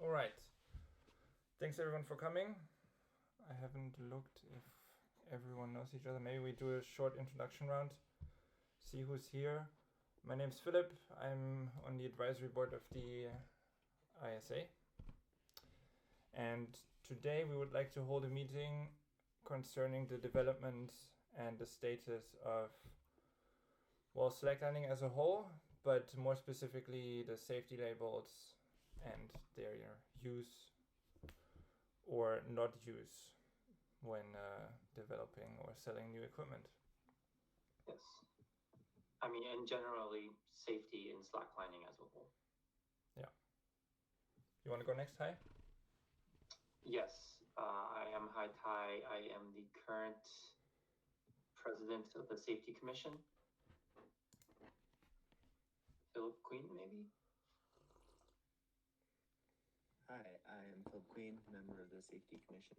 All right. Thanks everyone for coming. I haven't looked if everyone knows each other. Maybe we do a short introduction round. See who's here. My name's Philip. I'm on the advisory board of the ISA. And today we would like to hold a meeting concerning the development and the status of, well, slacklining as a whole, but more specifically the safety labels and their use or not use when developing or selling new equipment. Yes. I mean, and generally safety in slacklining as a whole. Yeah. You want to go next, Hai? Yes, I am Hai Tai. I am the current president of the Safety Commission. Philip Queen, maybe? Hi, I am Philip Queen, member of the Safety Commission.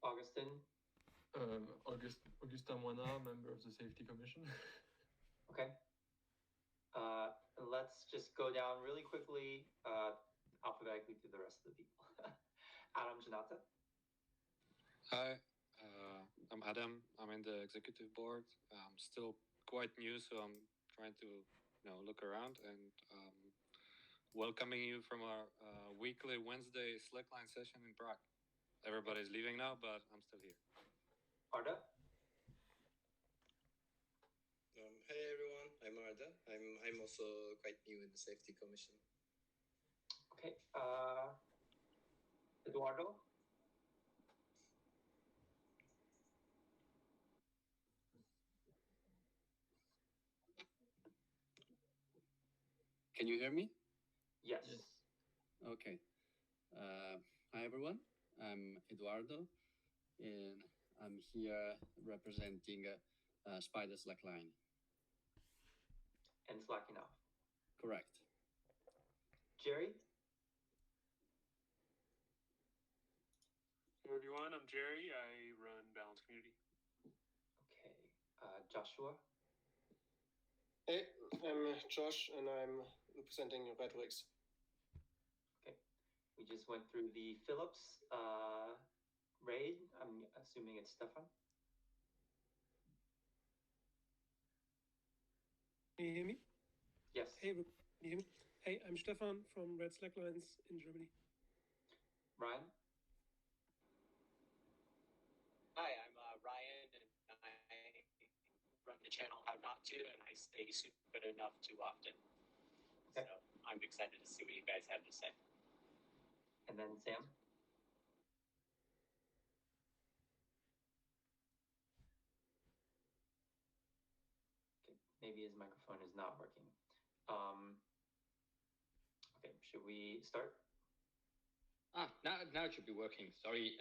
Augustin? Augustin Moinard, member of the Safety Commission. Okay. Let's just go down really quickly, alphabetically through the rest of the people. Adam Janata? Hi, I'm Adam. I'm in the executive board. I'm still quite new, so I'm trying to look around and welcoming you from our weekly Wednesday slackline session in Prague. Everybody's leaving now, but I'm still here. Arda? Hey everyone, I'm Arda. I'm also quite new in the Safety Commission. Okay. Eduardo? Can you hear me? Yes. Okay. Hi everyone. I'm Eduardo, and I'm here representing Spider Slackline. And slacking off. Correct. Jerry? Hello everyone, I'm Jerry. I run Balance Community. Okay. Joshua? Hey, I'm Josh, and I'm representing Redrix. Okay. We just went through the Phillips raid. I'm assuming it's Stefan. Can you hear me? Yes. Hey, can you hear me? Hey, I'm Stefan from Red Slacklines in Germany. Ryan? Hi, I'm Ryan, and I run the channel How Not To, and I stay super enough too often. Okay. So I'm excited to see what you guys have to say. And then Sam? Okay, maybe his microphone is not working. Okay, should we start? Now it should be working. Sorry,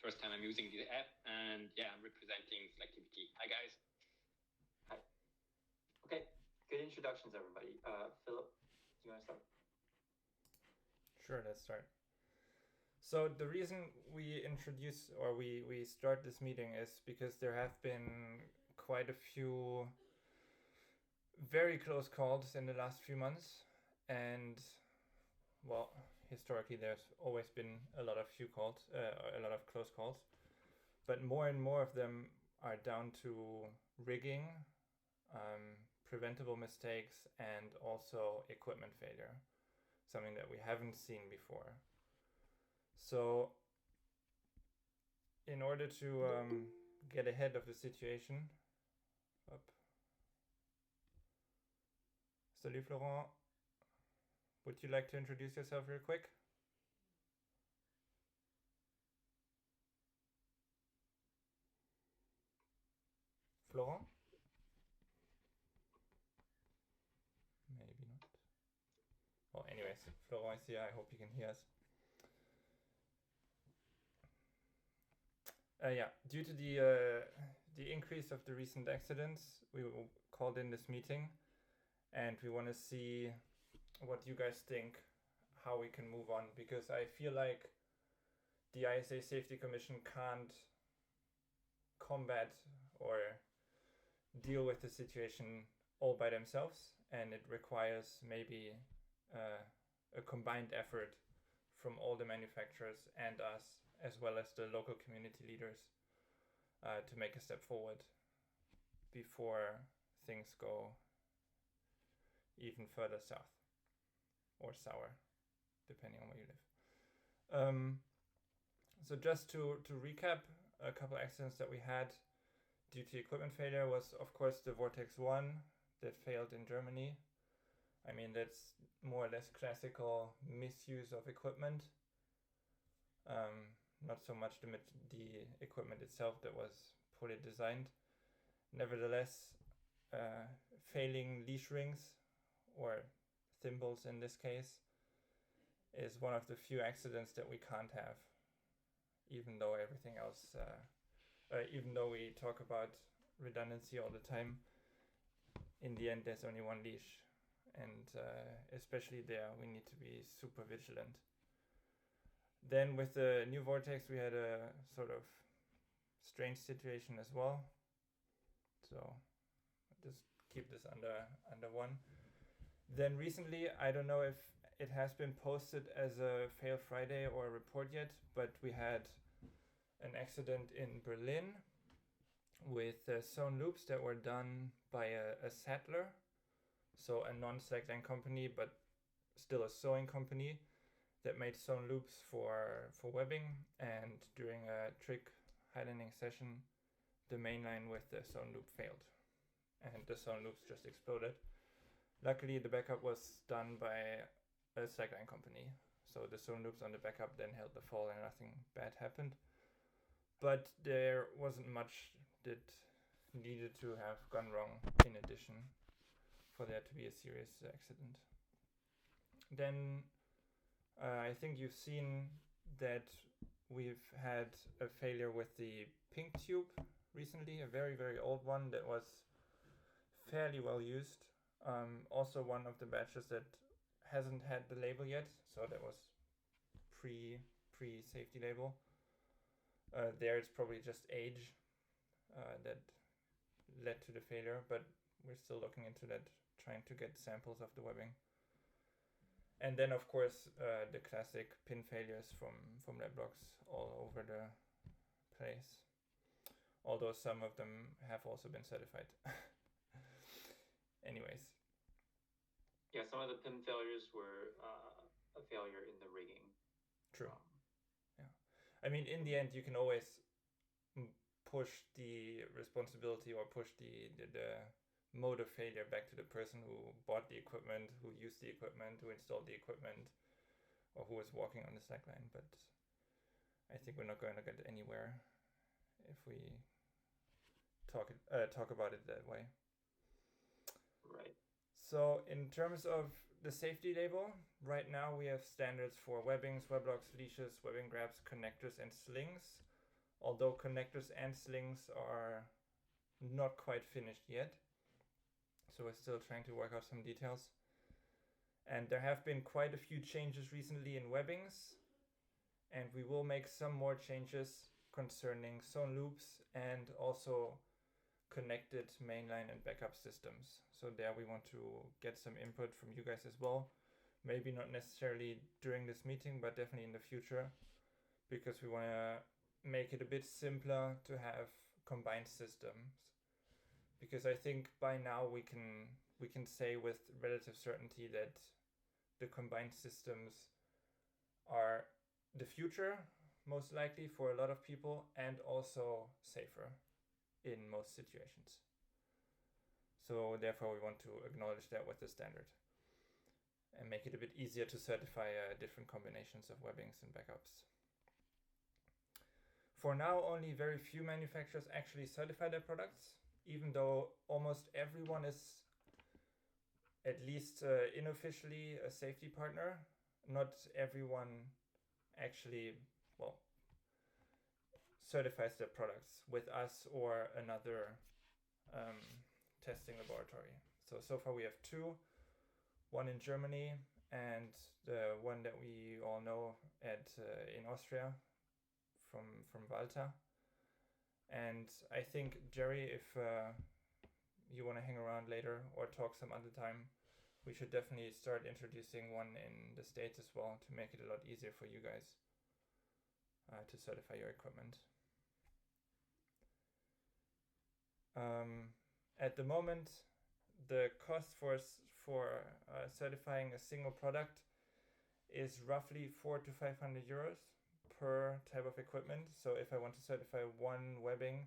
first time I'm using the app, and yeah, I'm representing Selectivity. Hi guys. Hi. Okay, good introductions, everybody. Philip, do you want to start? Sure, let's start. So the reason we introduce or we start this meeting is because there have been quite a few very close calls in the last few months, and well, historically there's always been a lot of a lot of close calls, but more and more of them are down to rigging, preventable mistakes, and also equipment failure, something that we haven't seen before. So in order to get ahead of the situation, Salut Florent, would you like to introduce yourself real quick? Florent? Maybe not. Well, anyways, Florent is here. I hope you can hear us. Due to the increase of the recent accidents, we called in this meeting, and we want to see what you guys think, how we can move on, because I feel like the ISA Safety Commission can't combat or deal with the situation all by themselves, and it requires maybe a a combined effort from all the manufacturers and us, as well as the local community leaders, to make a step forward before things go even further south or sour, depending on where you live. So just to recap, a couple accidents that we had due to equipment failure was, of course, the Vortex 1 that failed in Germany. I mean, that's more or less classical misuse of equipment. Not so much the equipment itself that was poorly designed. Nevertheless, failing leash rings, or thimbles in this case, is one of the few accidents that we can't have, even though everything else, even though we talk about redundancy all the time. In the end, there's only one leash, and especially there we need to be super vigilant. Then with the new Vortex, we had a sort of strange situation as well. So just keep this under one. Then recently, I don't know if it has been posted as a Fail Friday or a report yet, but we had an accident in Berlin with sewn loops that were done by a saddler, so a non-slackline company, but still a sewing company that made sewn loops for webbing, and during a trick highlining session, the main line with the sewn loop failed, and the sewn loops just exploded. Luckily, the backup was done by a slackline company, so the sewn loops on the backup then held the fall and nothing bad happened. But there wasn't much that needed to have gone wrong in addition for there to be a serious accident. Then I think you've seen that we've had a failure with the pink tube recently, a very, very old one that was fairly well used. Also one of the batches that hasn't had the label yet, so that was pre-safety label. There it's probably just age that led to the failure, but we're still looking into that, trying to get samples of the webbing. And then, of course, the classic pin failures from lab blocks all over the place. Although some of them have also been certified. Anyways. Yeah, some of the pin failures were a failure in the rigging. True. Yeah. I mean, in the end, you can always push the responsibility or push the mode of failure back to the person who bought the equipment, who used the equipment, who installed the equipment, or who was walking on the slackline. But I think we're not going to get anywhere if we talk about it that way. Right. So in terms of the safety label, right now we have standards for webbings, weblocks, leashes, webbing grabs, connectors, and slings. Although connectors and slings are not quite finished yet. So we're still trying to work out some details. And there have been quite a few changes recently in webbings. And we will make some more changes concerning sewn loops and also connected mainline and backup systems. So there we want to get some input from you guys as well. Maybe not necessarily during this meeting, but definitely in the future, because we want to make it a bit simpler to have combined systems. Because I think by now we can say with relative certainty that the combined systems are the future, most likely for a lot of people, and also safer in most situations. So therefore we want to acknowledge that with the standard and make it a bit easier to certify different combinations of webbings and backups. For now, only very few manufacturers actually certify their products, even though almost everyone is at least unofficially a safety partner. Not everyone actually, certifies their products with us or another testing laboratory. So far we have two, one in Germany and the one that we all know in Austria from Walter. And I think, Jerry, if you want to hang around later or talk some other time, we should definitely start introducing one in the States as well to make it a lot easier for you guys to certify your equipment. At the moment, the cost for certifying a single product is roughly 400 to 500 euros per type of equipment. So if I want to certify one webbing,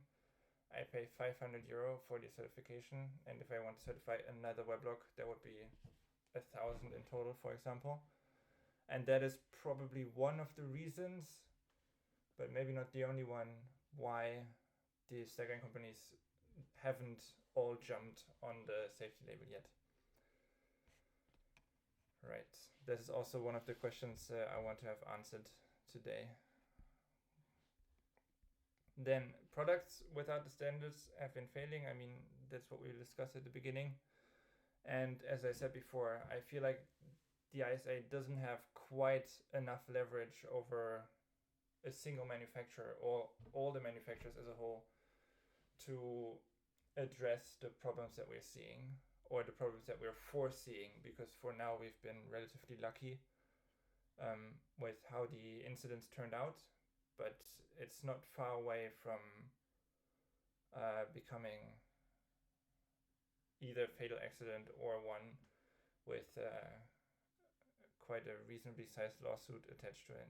I pay 500 euro for the certification, and if I want to certify another weblog, that would be 1,000 in total, for example. And that is probably one of the reasons, but maybe not the only one, why the slackline companies haven't all jumped on the safety label yet. Right, this is also one of the questions I want to have answered today. Then, products without the standards have been failing. I mean, that's what we discussed at the beginning. And as I said before, I feel like the ISA doesn't have quite enough leverage over a single manufacturer or all the manufacturers as a whole to address the problems that we're seeing, or the problems that we're foreseeing, because for now we've been relatively lucky with how the incidents turned out, but it's not far away from becoming either a fatal accident or one with quite a reasonably sized lawsuit attached to it.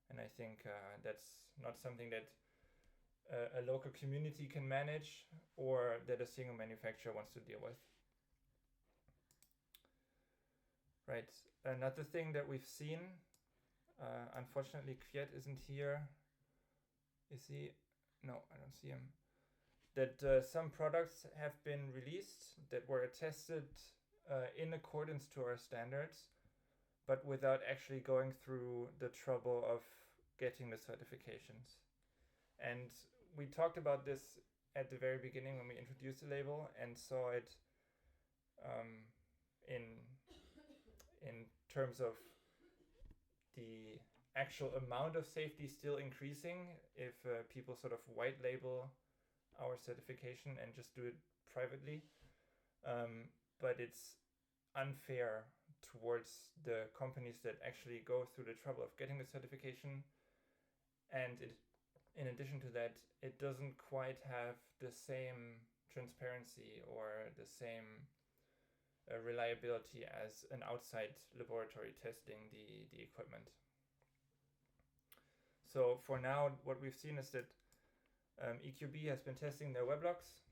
And I think that's not something that a local community can manage, or that a single manufacturer wants to deal with. Right, another thing that we've seen, unfortunately Kviet isn't here. Is he? No, I don't see him. That some products have been released that were tested in accordance to our standards, but without actually going through the trouble of getting the certifications. And we talked about this at the very beginning when we introduced the label and saw it in terms of the actual amount of safety still increasing if people sort of white label our certification and just do it privately. But it's unfair towards the companies that actually go through the trouble of getting the certification, and in addition to that, it doesn't quite have the same transparency or the same reliability as an outside laboratory testing the equipment. So for now, what we've seen is that EQB has been testing their weblogs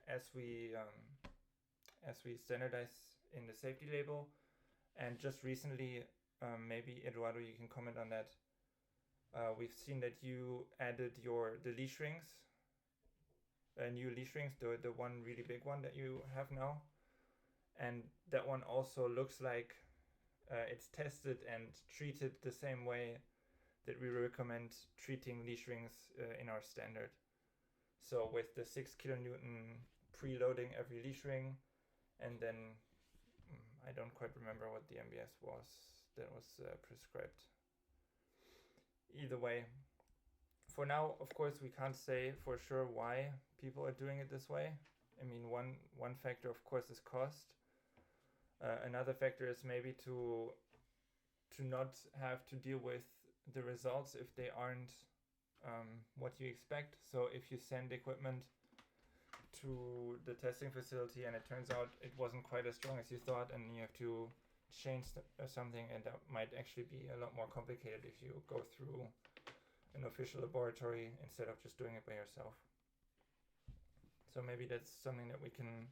as we standardize in the safety label, and just recently, maybe Eduardo, you can comment on that. We've seen that you added the leashrings, new leashrings, the one really big one that you have now, and that one also looks like it's tested and treated the same way that we recommend treating leashrings in our standard. So with the 6 kilonewton preloading every leashring, and then I don't quite remember what the MBS was that was prescribed. Either way, for now, of course, we can't say for sure why people are doing it this way. I mean, one factor, of course, is cost. Another factor is maybe to not have to deal with the results if they aren't what you expect. So if you send equipment to the testing facility and it turns out it wasn't quite as strong as you thought, and you have to change something, and that might actually be a lot more complicated if you go through an official laboratory instead of just doing it by yourself. So maybe that's something that we can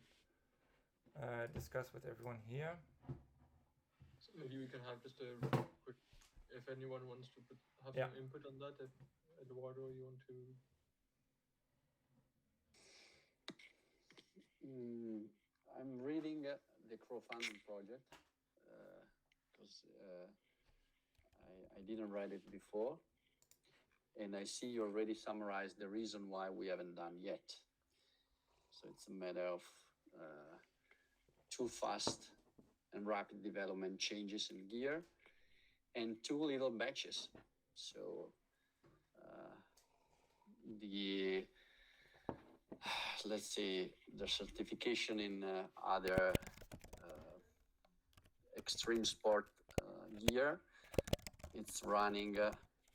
discuss with everyone here. So maybe we can have just a quick, if anyone wants to have some input on that, Eduardo, you want to? I'm reading the crowdfunding project because I didn't read it before, and I see you already summarized the reason why we haven't done yet. So it's a matter of too fast and rapid development changes in gear and too little batches. So let's say the certification in other extreme sport gear, it's running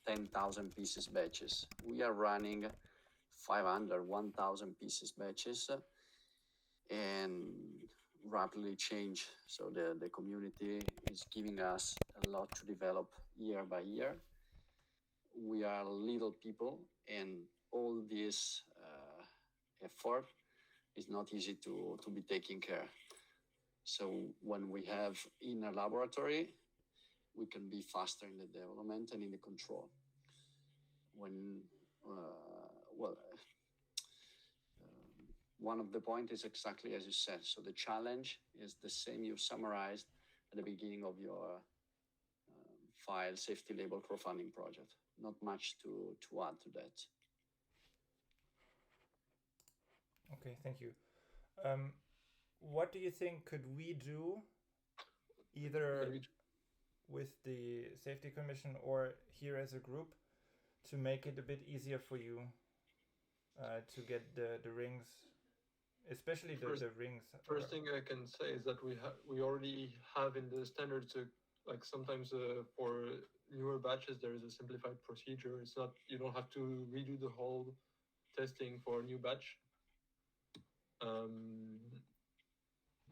10,000 pieces batches. We are running 500, 1,000 pieces batches, and rapidly change. So the community is giving us a lot to develop year by year. We are little people, and all this effort is not easy to be taken care. So when we have in a laboratory, we can be faster in the development and in the control. When, one of the points is exactly as you said. So the challenge is the same you summarized at the beginning of your file safety label crowdfunding project. Not much to add to that. Okay, thank you. What do you think could we do, either with the Safety Commission or here as a group, to make it a bit easier for you to get the rings, especially the rings? First thing I can say is that we already have in the standards, like sometimes for newer batches there is a simplified procedure. It's not, you don't have to redo the whole testing for a new batch.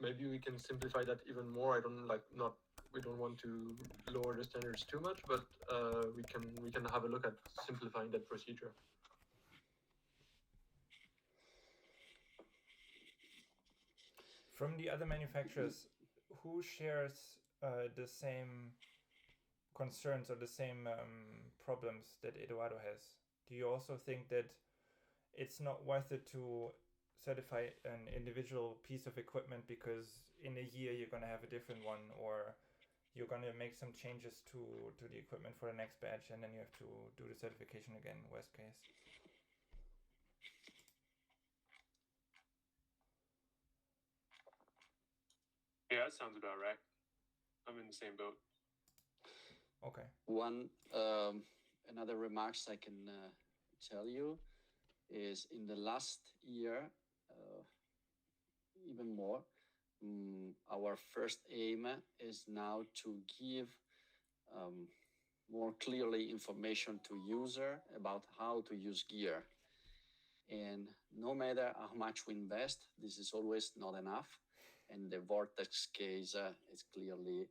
Maybe we can simplify that even more. We don't want to lower the standards too much, but we can have a look at simplifying that procedure. From the other manufacturers, who shares the same concerns or the same problems that Eduardo has? Do you also think that it's not worth it to certify an individual piece of equipment because in a year you're going to have a different one, or you're going to make some changes to the equipment for the next batch, and then you have to do the certification again, worst case? Yeah, that sounds about right. I'm in the same boat. Okay. Another remarks I can tell you is in the last year, even more, our first aim is now to give more clearly information to user about how to use gear. And no matter how much we invest, this is always not enough. And the Vortex case is clearly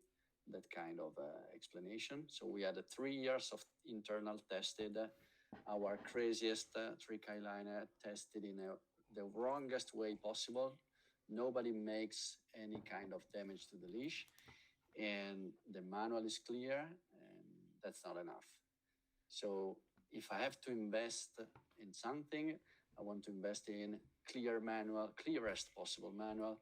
that kind of explanation. So we had 3 years of internal tested, our craziest trick eyeliner tested in the wrongest way possible. Nobody makes any kind of damage to the leash, and the manual is clear, and that's not enough. So if I have to invest in something, I want to invest in clear manual, clearest possible manual,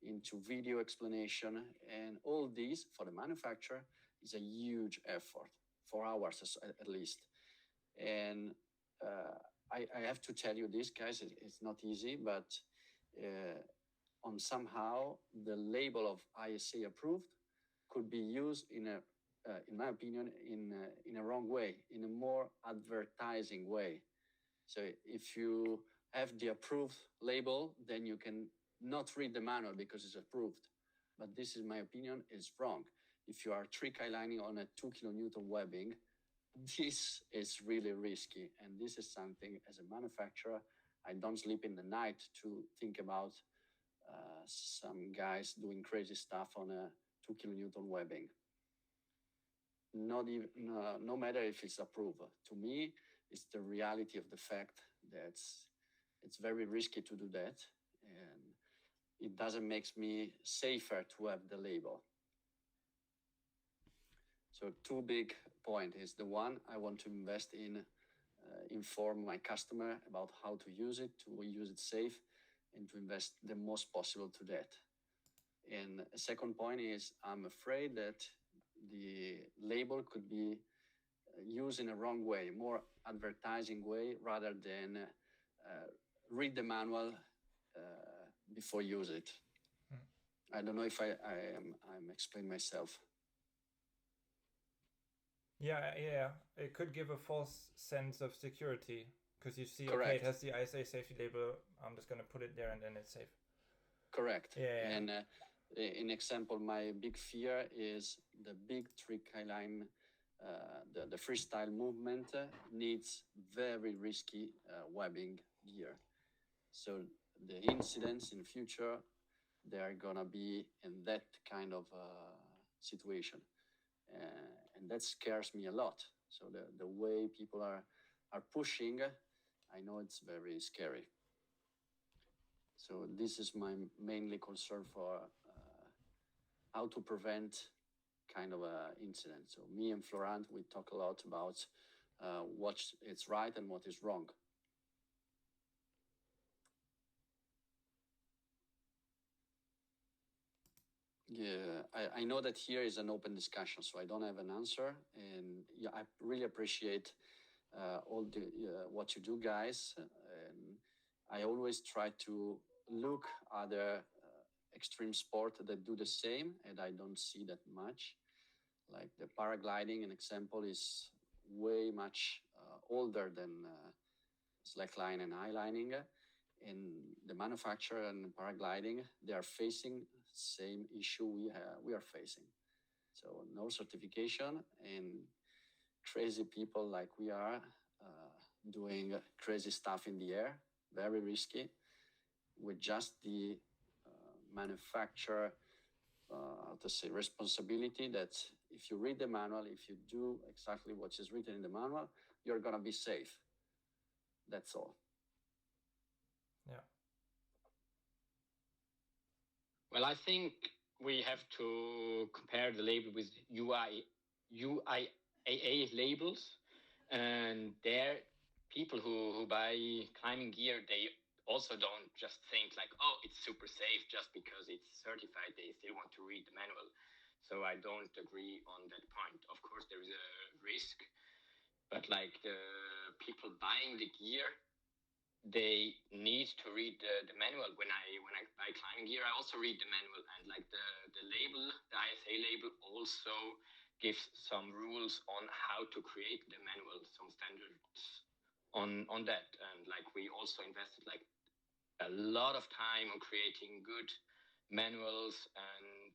into video explanation, and all these for the manufacturer is a huge effort, 4 hours at least. And I have to tell you this, guys, it's not easy, but on somehow the label of ISA approved could be used in my opinion, in a wrong way, in a more advertising way. So if you have the approved label, then you can not read the manual because it's approved. But this is my opinion, is wrong. If you are trick eyelining on a 2 kilonewton webbing, this is really risky. And this is something, as a manufacturer, I don't sleep in the night to think about some guys doing crazy stuff on a 2 kilonewton webbing. Not even, no matter if it's approved. To me, it's the reality of the fact that it's very risky to do that. And it doesn't make me safer to have the label. So 2 big points is the one, I want to invest in, inform my customer about how to use it safe, and to invest the most possible to that. And a second point is I'm afraid that the label could be used in a wrong way, more advertising way, rather than read the manual before use it. I don't know if I'm explaining myself. Yeah, it could give a false sense of security because you see, Correct. Okay, it has the ISA safety label. I'm just going to put it there and then it's safe. Correct. Yeah. And In example, my big fear is the big trick-line, the freestyle movement needs very risky webbing gear. So the incidents in future, they are gonna be in that kind of situation. And that scares me a lot. So the way people are pushing, I know it's very scary. So this is my mainly concern for how to prevent kind of a incident. So me and Florent, we talk a lot about what is right and what is wrong. Yeah, I know that here is an open discussion, so I don't have an answer. And yeah, I really appreciate all the what you do, guys. And I always try to look at the extreme sport that do the same, and I don't see that much. Like the paragliding, an example, is way much older than slackline and highlining. And the manufacturer and paragliding, they are facing same issue we are facing. So no certification and crazy people like we are doing crazy stuff in the air, very risky, with just the manufacturer to say responsibility that if you read the manual, if you do exactly what is written in the manual, you're gonna be safe. That's all. Yeah. Well, I think we have to compare the label with UIAA labels, and there people who buy climbing gear, they also don't just think like, oh, it's super safe just because it's certified. They still want to read the manual. So I don't agree on that point. Of course, there is a risk, but like the people buying the gear, they need to read the manual. When I buy climbing gear, I also read the manual, and like the label, the ISA label also gives some rules on how to create the manual, some standards on that. And like we also invested like a lot of time on creating good manuals. And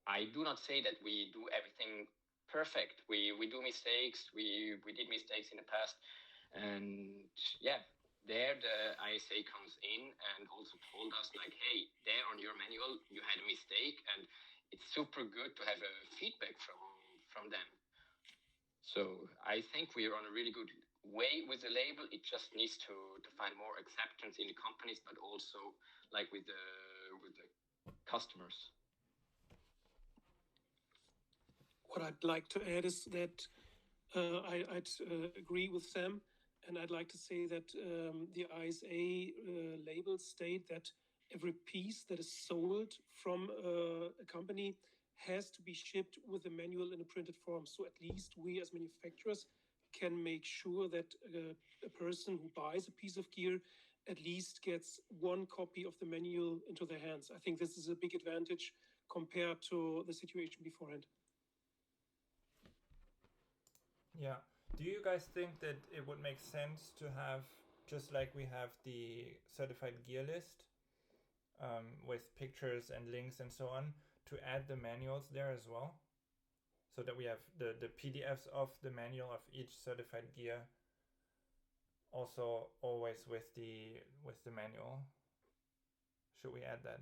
I do not say that we do everything perfect. We do mistakes. We did mistakes in the past, and yeah, there the ISA comes in and also told us like, hey, there on your manual you had a mistake, and it's super good to have a feedback from them. So I think we are on a really good way with the label. It just needs to find more acceptance in the companies, but also like with the customers. What I'd like to add is that I'd agree with Sam, and I'd like to say that the ISA labels state that every piece that is sold from a company has to be shipped with a manual in a printed form. So at least we as manufacturers can make sure that a person who buys a piece of gear at least gets one copy of the manual into their hands. I think this is a big advantage compared to the situation beforehand. Yeah. Do you guys think that it would make sense to have, just like we have the certified gear list with pictures and links and so on, to add the manuals there as well? So that we have the PDFs of the manual of each certified gear also always with the manual. Should we add that?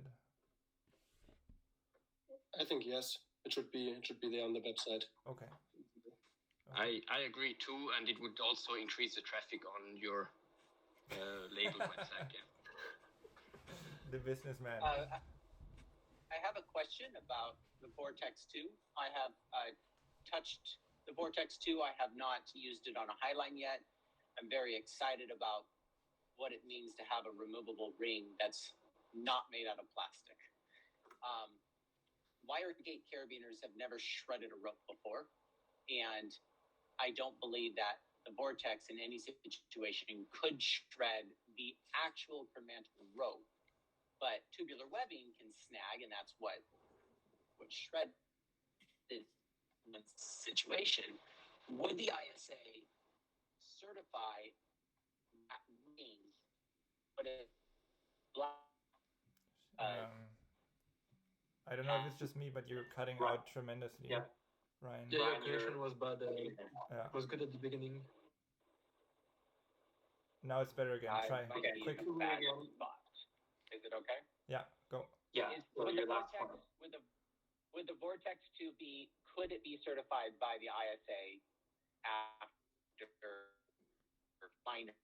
I think yes. It should be there on the website. Okay. I agree too, and it would also increase the traffic on your label website. Yeah. The businessman. I have a question about the Vortex 2. I have touched the Vortex 2. I have not used it on a highline yet. I'm very excited about what it means to have a removable ring that's not made out of plastic. Wire gate carabiners have never shredded a rope before, and I don't believe that the Vortex in any situation could shred the actual Fremantle rope, but tubular webbing can snag, and that's what shred this situation. Would the ISA certify that ring? But I don't know if it's just me, but you're cutting out tremendously. Yeah. Ryan. Yeah, Ryan, your connection you're- was bad. Yeah. It was good at the beginning. Now it's better again. Try. might be Quick. in a bad spot. Is it okay? Yeah, go. Yeah. So Would your the last vortex, point. would the vortex 2 be, could it be certified by the ISA after final?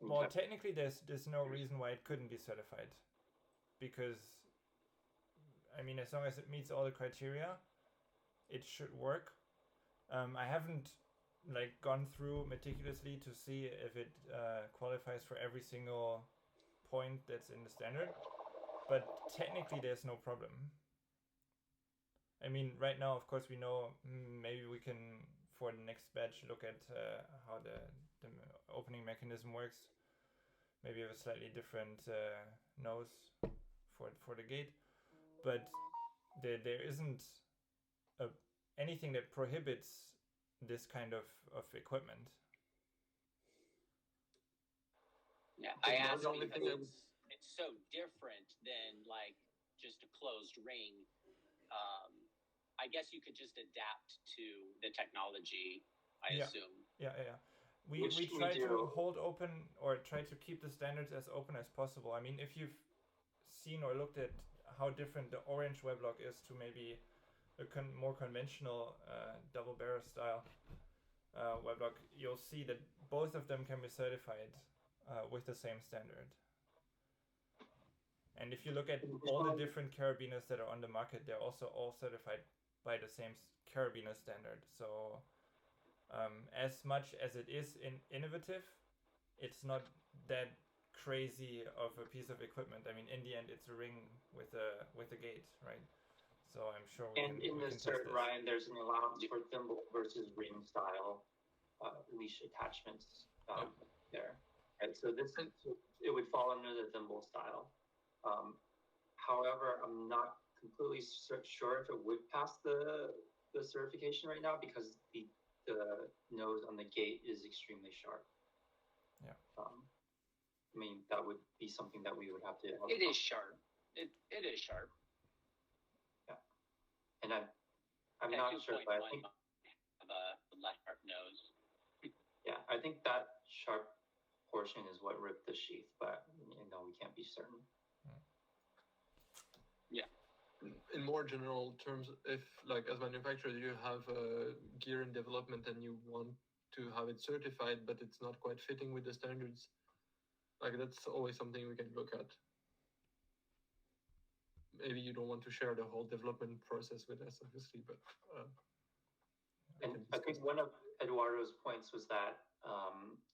Well, technically, there's no reason why it couldn't be certified, because, I mean, as long as it meets all the criteria, it should work. I haven't gone through meticulously to see if it qualifies for every single point that's in the standard, but technically there's no problem. I mean, right now, of course, we know maybe we can, for the next batch, look at how the opening mechanism works. Maybe have a slightly different nose for the gate, but there isn't anything that prohibits this kind of equipment. Yeah, I asked the only thing because it's so different than like just a closed ring. I guess you could just adapt to the technology, I assume. Yeah. We try to hold open, or try to keep the standards as open as possible. I mean, if you've seen or looked at how different the orange weblog is to maybe a more conventional double barrel style weblog, you'll see that both of them can be certified with the same standard. And if you look at all the different carabiners that are on the market, they're also all certified by the same carabiner standard. So as much as it is innovative, it's not that crazy of a piece of equipment. I mean, in the end, it's a ring with a gate, right? So I'm sure we can. In the cert, Ryan, there's an allowance for thimble versus ring style leash attachments there. Right, so it would fall under the thimble style. However, I'm not completely sure if it would pass the certification right now, because the nose on the gate is extremely sharp. Yeah. I mean, that would be something that we would have to. It is sharp. It is sharp. Yeah. And I'm not sure, but I think have a less sharp nose. Yeah, I think that sharp portion is what ripped the sheath, but we can't be certain. Yeah. In more general terms, if as manufacturer you have gear in development and you want to have it certified, but it's not quite fitting with the standards, that's always something we can look at. Maybe you don't want to share the whole development process with us, obviously, but. And I think one of Eduardo's points was that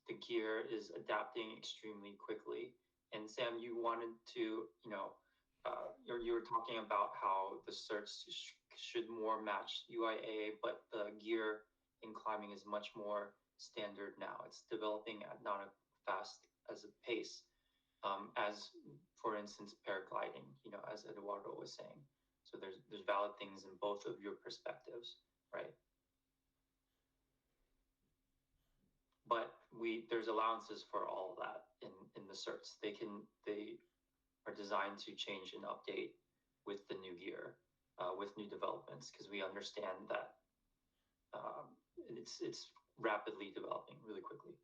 the gear is adapting extremely quickly. And Sam, you wanted to, you were talking about how the certs should more match UIA, but the gear in climbing is much more standard now. It's developing at not a fast as a pace, as for instance paragliding. As Eduardo was saying. So there's valid things in both of your perspectives, right? But there's allowances for all of that in the certs. They are designed to change and update with the new gear, with new developments, because we understand that it's rapidly developing really quickly.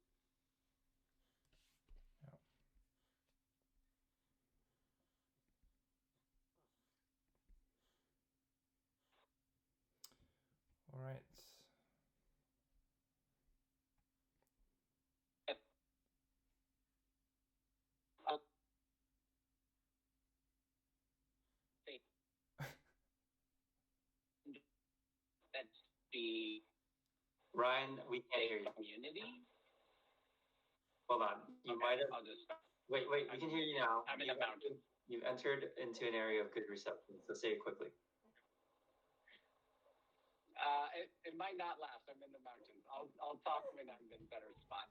Yeah. All right. That's the Ryan, we can't hear you. community. Hold on. You might have. I'll just. Wait. We can hear you now. I'm in a mountain. You've entered into an area of good reception. So say it quickly. It might not last. I'm in the mountains. I'll talk when I'm in a better spot.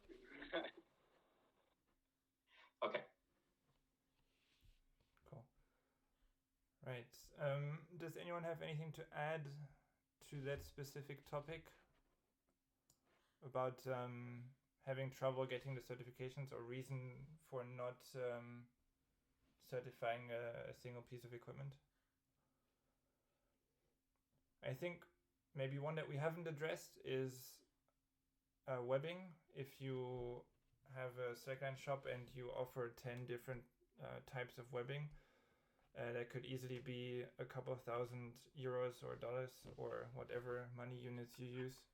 Okay. Cool. Right. Does anyone have anything to add to that specific topic about having trouble getting the certifications, or reason for not certifying a single piece of equipment. I think maybe one that we haven't addressed is webbing. If you have a slackline shop and you offer 10 different types of webbing, that could easily be a couple of €1,000 or dollars or whatever money units you use,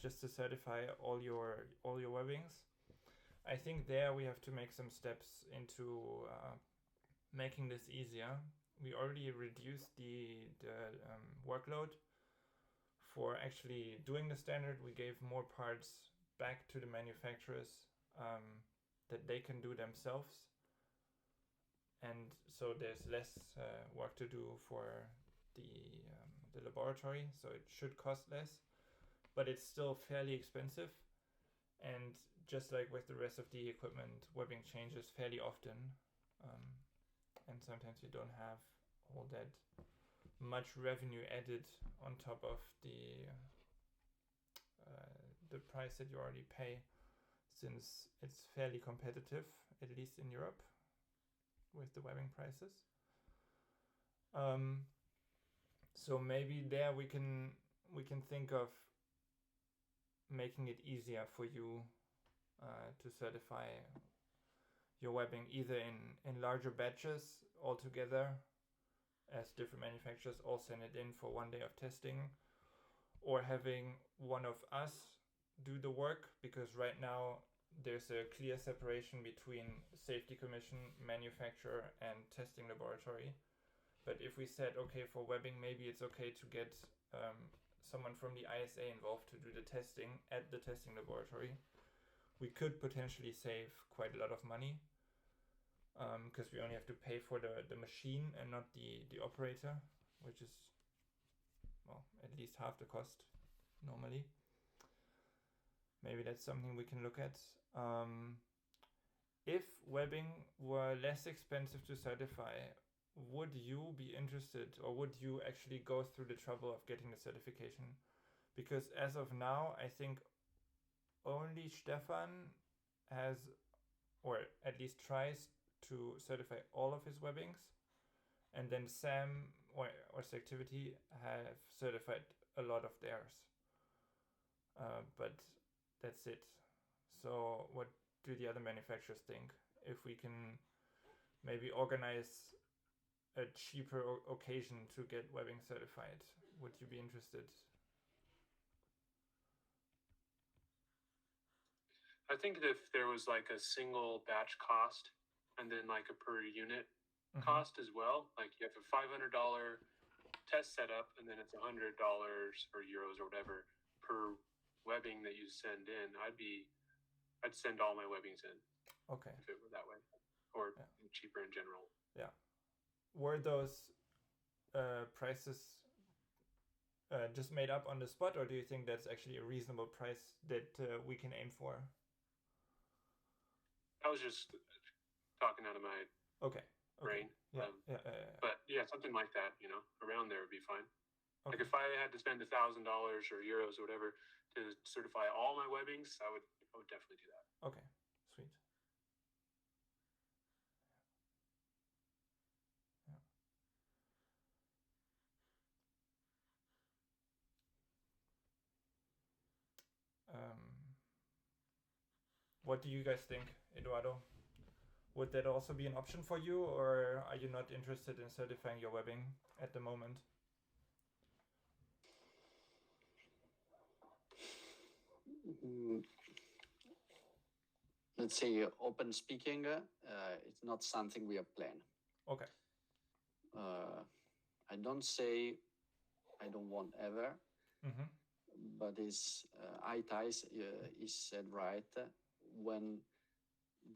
just to certify all your webbings. I think there we have to make some steps into making this easier. We already reduced the workload for actually doing the standard. We gave more parts back to the manufacturers that they can do themselves. And so there's less work to do for the laboratory, so it should cost less, but it's still fairly expensive. And just like with the rest of the equipment, webbing changes fairly often, and sometimes you don't have all that much revenue added on top of the price that you already pay, since it's fairly competitive, at least in Europe, with the webbing prices. So maybe there we can think of making it easier for you to certify your webbing, either in larger batches all together, as different manufacturers all send it in for 1 day of testing, or having one of us do the work, because right now there's a clear separation between safety commission, manufacturer, and testing laboratory. But if we said, okay, for webbing, maybe it's okay to get someone from the ISA involved to do the testing at the testing laboratory, we could potentially save quite a lot of money, because we only have to pay for the machine and not the operator, which is, well, at least half the cost normally. Maybe that's something we can look at. If webbing were less expensive to certify, would you be interested, or would you actually go through the trouble of getting the certification? Because as of now, I think only Stefan has, or at least tries to certify all of his webbings, and then Sam or Selectivity have certified a lot of theirs. But that's it. So what do the other manufacturers think? If we can maybe organize a cheaper occasion to get webbing certified, would you be interested? I think if there was like a single batch cost and then like a per unit cost as well, like you have a $500 test setup and then it's $100 or euros or whatever per webbing that you send in, I'd send all my webbings in. Okay. If it were that way, or cheaper in general. Yeah. Were those prices just made up on the spot, or do you think that's actually a reasonable price that we can aim for? I was just talking out of my brain. Yeah. But yeah, something like that, around there would be fine. Okay. Like if I had to spend $1,000 or euros or whatever to certify all my webbings, I would definitely do that. Okay, sweet. What do you guys think, Eduardo? Would that also be an option for you, or are you not interested in certifying your webbing at the moment? Let's say, open speaking, it's not something we have planned. Okay. I don't say I don't want ever, but is ITIs is said right. When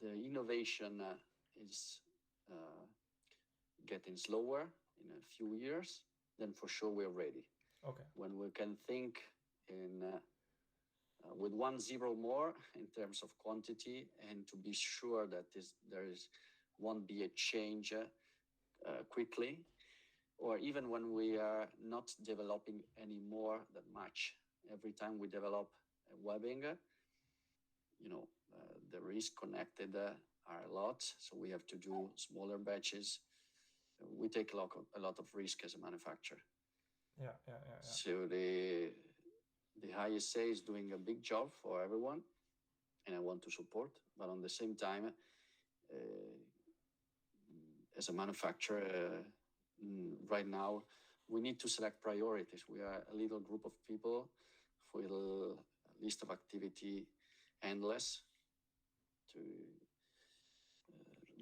the innovation is getting slower in a few years, then for sure we're ready. Okay. When we can think in with 1 0 more in terms of quantity, and to be sure that won't be a change quickly, or even when we are not developing anymore that much. Every time we develop a webbing, there is connected are a lot, so we have to do smaller batches. We take a lot of risk as a manufacturer. Yeah. So the ISA is doing a big job for everyone, and I want to support. But on the same time, as a manufacturer, right now, we need to select priorities. We are a little group of people with a list of activity endless. To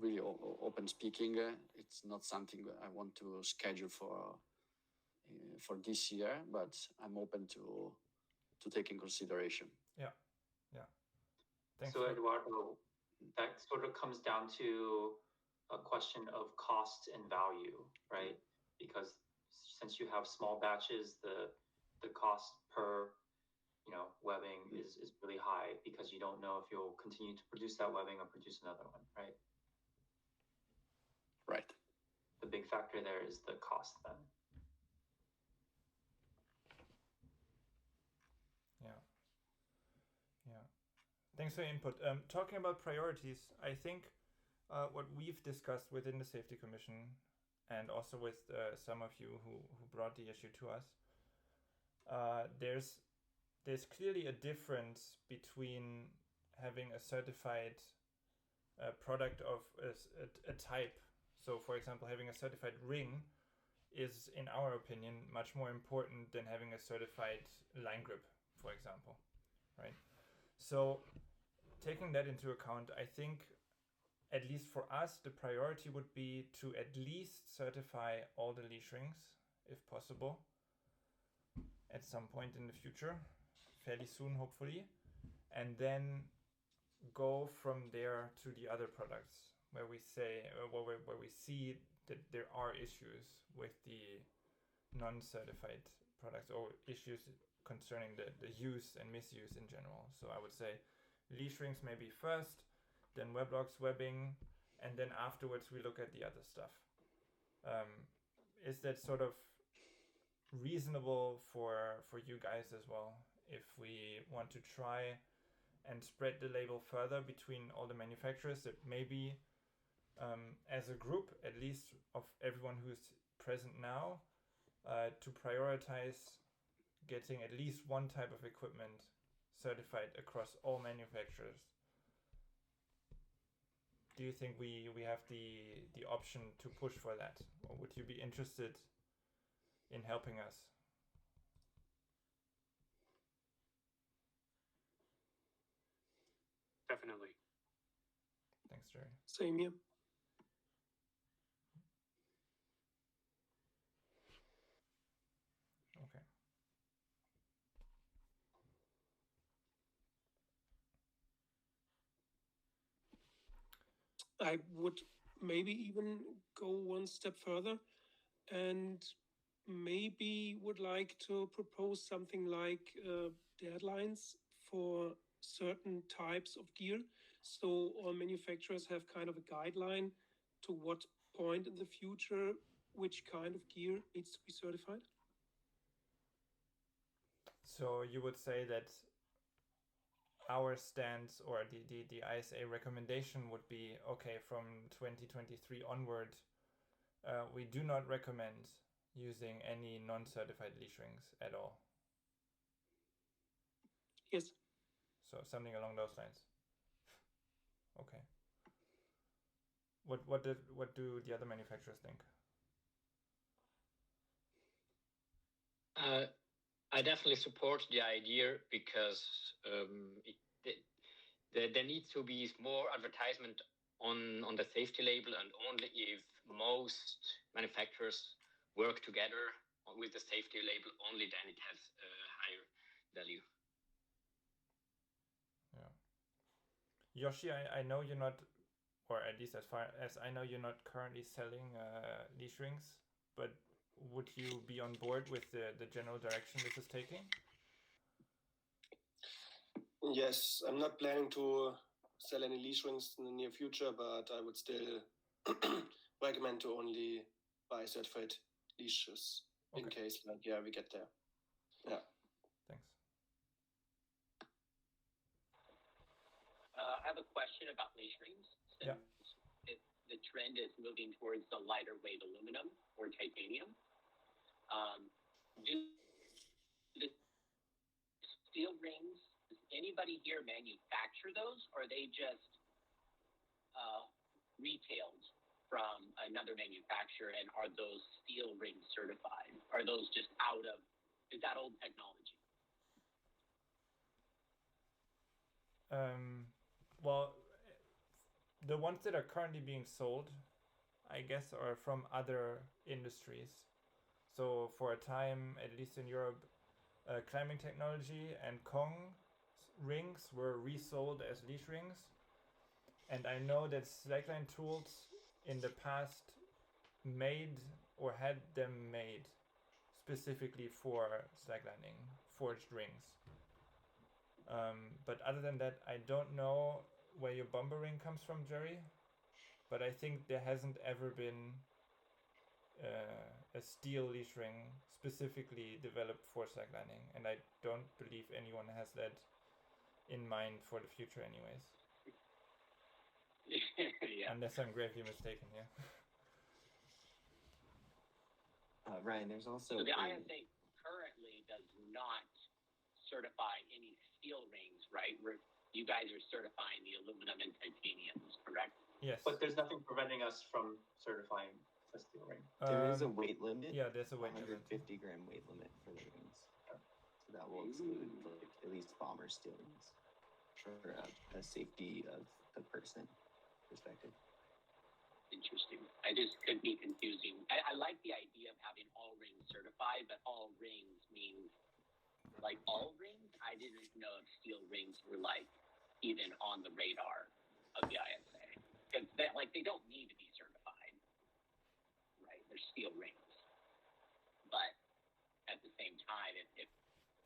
really open speaking, it's not something I want to schedule for this year, but I'm open to take in consideration. Yeah. Thanks. So Eduardo, that sort of comes down to a question of cost and value, right? Because since you have small batches, the cost per webbing is really high because you don't know if you'll continue to produce that webbing or produce another one, right? Right. The big factor there is the cost then. Yeah. Thanks for your input. Talking about priorities, I think what we've discussed within the Safety Commission and also with some of you who brought the issue to us, there's clearly a difference between having a certified product of a type. So, for example, having a certified ring is, in our opinion, much more important than having a certified line grip, for example, right? So, taking that into account, I think, at least for us, the priority would be to at least certify all the leashrings, if possible, at some point in the future, fairly soon, hopefully, and then go from there to the other products where we say, where we see that there are issues with the non-certified products or issues concerning the use and misuse in general. So I would say leashrings maybe first, then weblogs, webbing, and then afterwards we look at the other stuff. Is that sort of reasonable for you guys as well? If we want to try and spread the label further between all the manufacturers, that maybe as a group, at least of everyone who's present now, to prioritize getting at least one type of equipment certified across all manufacturers. Do you think we have the option to push for that? Or would you be interested in helping us? Definitely. Thanks, Jerry. Same here. Okay. I would maybe even go one step further and maybe would like to propose something like deadlines for certain types of gear. So all manufacturers have kind of a guideline to what point in the future which kind of gear needs to be certified. So you would say that our stance or the ISA recommendation would be, okay, from 2023 onward, we do not recommend using any non-certified leashrings at all. Yes. So something along those lines. Okay. What do the other manufacturers think? I definitely support the idea because there needs to be more advertisement on the safety label, and only if most manufacturers work together with the safety label, only then it has a higher value. Yeah. Yoshi, I know you're not, or at least as far as I know, you're not currently selling leashrings, but would you be on board with the general direction this is taking? Yes, I'm not planning to sell any leashrings in the near future, but I would still recommend to only buy certified leashes in case, we get there. Yeah. Thanks. I have a question about leashrings. since the trend is moving towards the lighter weight aluminum or titanium. Do the steel rings, does anybody here manufacture those, or are they just retailed from another manufacturer, and are those steel rings certified? Are those just is that old technology? Well, the ones that are currently being sold, I guess, are from other industries. So for a time, at least in Europe, climbing technology and Kong rings were resold as leash rings. And I know that slackline tools in the past made or had them made specifically for slacklining, forged rings. But other than that, I don't know where your bomber ring comes from, Jerry. But I think there hasn't ever been a steel leash ring specifically developed for slacklining, and I don't believe anyone has that in mind for the future anyways. Yeah. Unless I'm gravely mistaken here. Ryan, there's also So the ISA currently does not certify any steel rings, right? You guys are certifying the aluminum and titaniums, correct? Yes. But there's nothing preventing us from certifying a steel ring. There is a weight limit. Yeah, there's a weight limit. 150 gram weight limit for the rings. So that will exclude like at least bomber steel rings for a safety of the person perspective. Interesting. I just could be confusing. I like the idea of having all rings certified, but all rings means like all rings? I didn't know if steel rings were like even on the radar of the ISA. Because they don't need to be certified. Right? They're steel rings. But at the same time,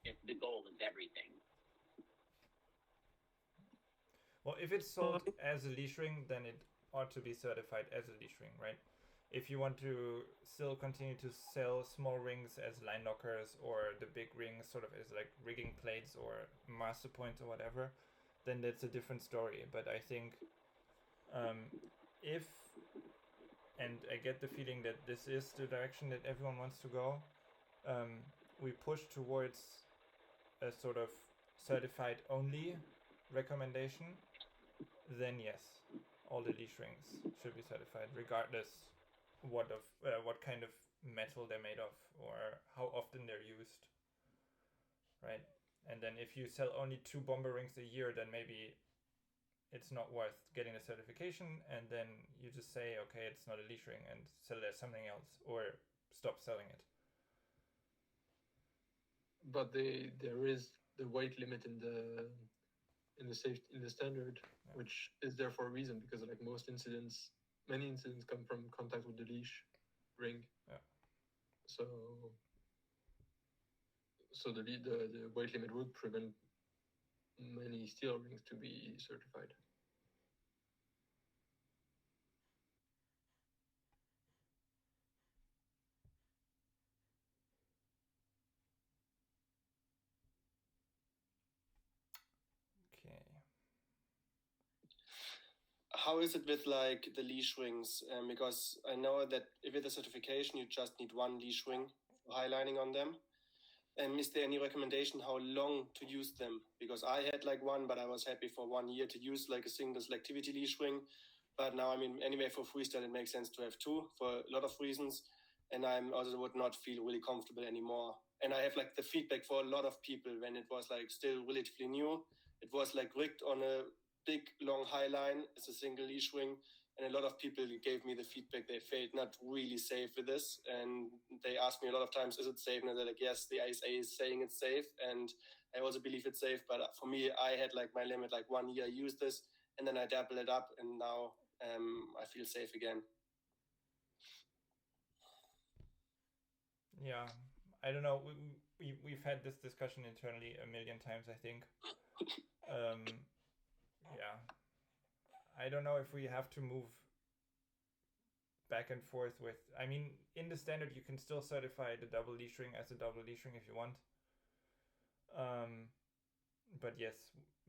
if the goal is everything. Well, if it's sold as a leash ring, then it ought to be certified as a leash ring, right? If you want to still continue to sell small rings as line lockers, or the big rings sort of as like rigging plates or master points or whatever, then that's a different story. But I think if, and I get the feeling that this is the direction that everyone wants to go, we push towards a sort of certified only recommendation, then yes, all the leash rings should be certified, regardless what kind of metal they're made of or how often they're used, right? And then if you sell only 2 bomber rings a year, then maybe it's not worth getting a certification, and then you just say, okay, it's not a leash ring, and sell it as something else, or stop selling it. But there is the weight limit in the standard, Yeah. which is there for a reason, because like many incidents come from contact with the leash ring. Yeah. So the weight limit would prevent many steel rings to be certified. Okay. How is it with like the leash rings? Because I know that with the certification, you just need 1 leash ring for highlining on them. And is there any recommendation how long to use them? Because I had like 1, but I was happy for 1 year to use like a single selectivity leash ring. But now, I mean, anyway, for freestyle, it makes sense to have 2 for a lot of reasons. And I also would not feel really comfortable anymore. And I have like the feedback for a lot of people when it was like still relatively new. It was like rigged on a big long high line as a single leash ring, and a lot of people gave me the feedback they felt not really safe with this, and they asked me a lot of times, is it safe? And they're like, yes, the ISA is saying it's safe, and I also believe it's safe. But for me, I had like my limit, like 1 year I used this, and then I double it up, and now I feel safe again. Yeah, I don't know. We've had this discussion internally a million times, I think. Yeah, I don't know if we have to move back and forth with. I mean, in the standard, you can still certify the double leash ring as a double leash ring if you want. but yes,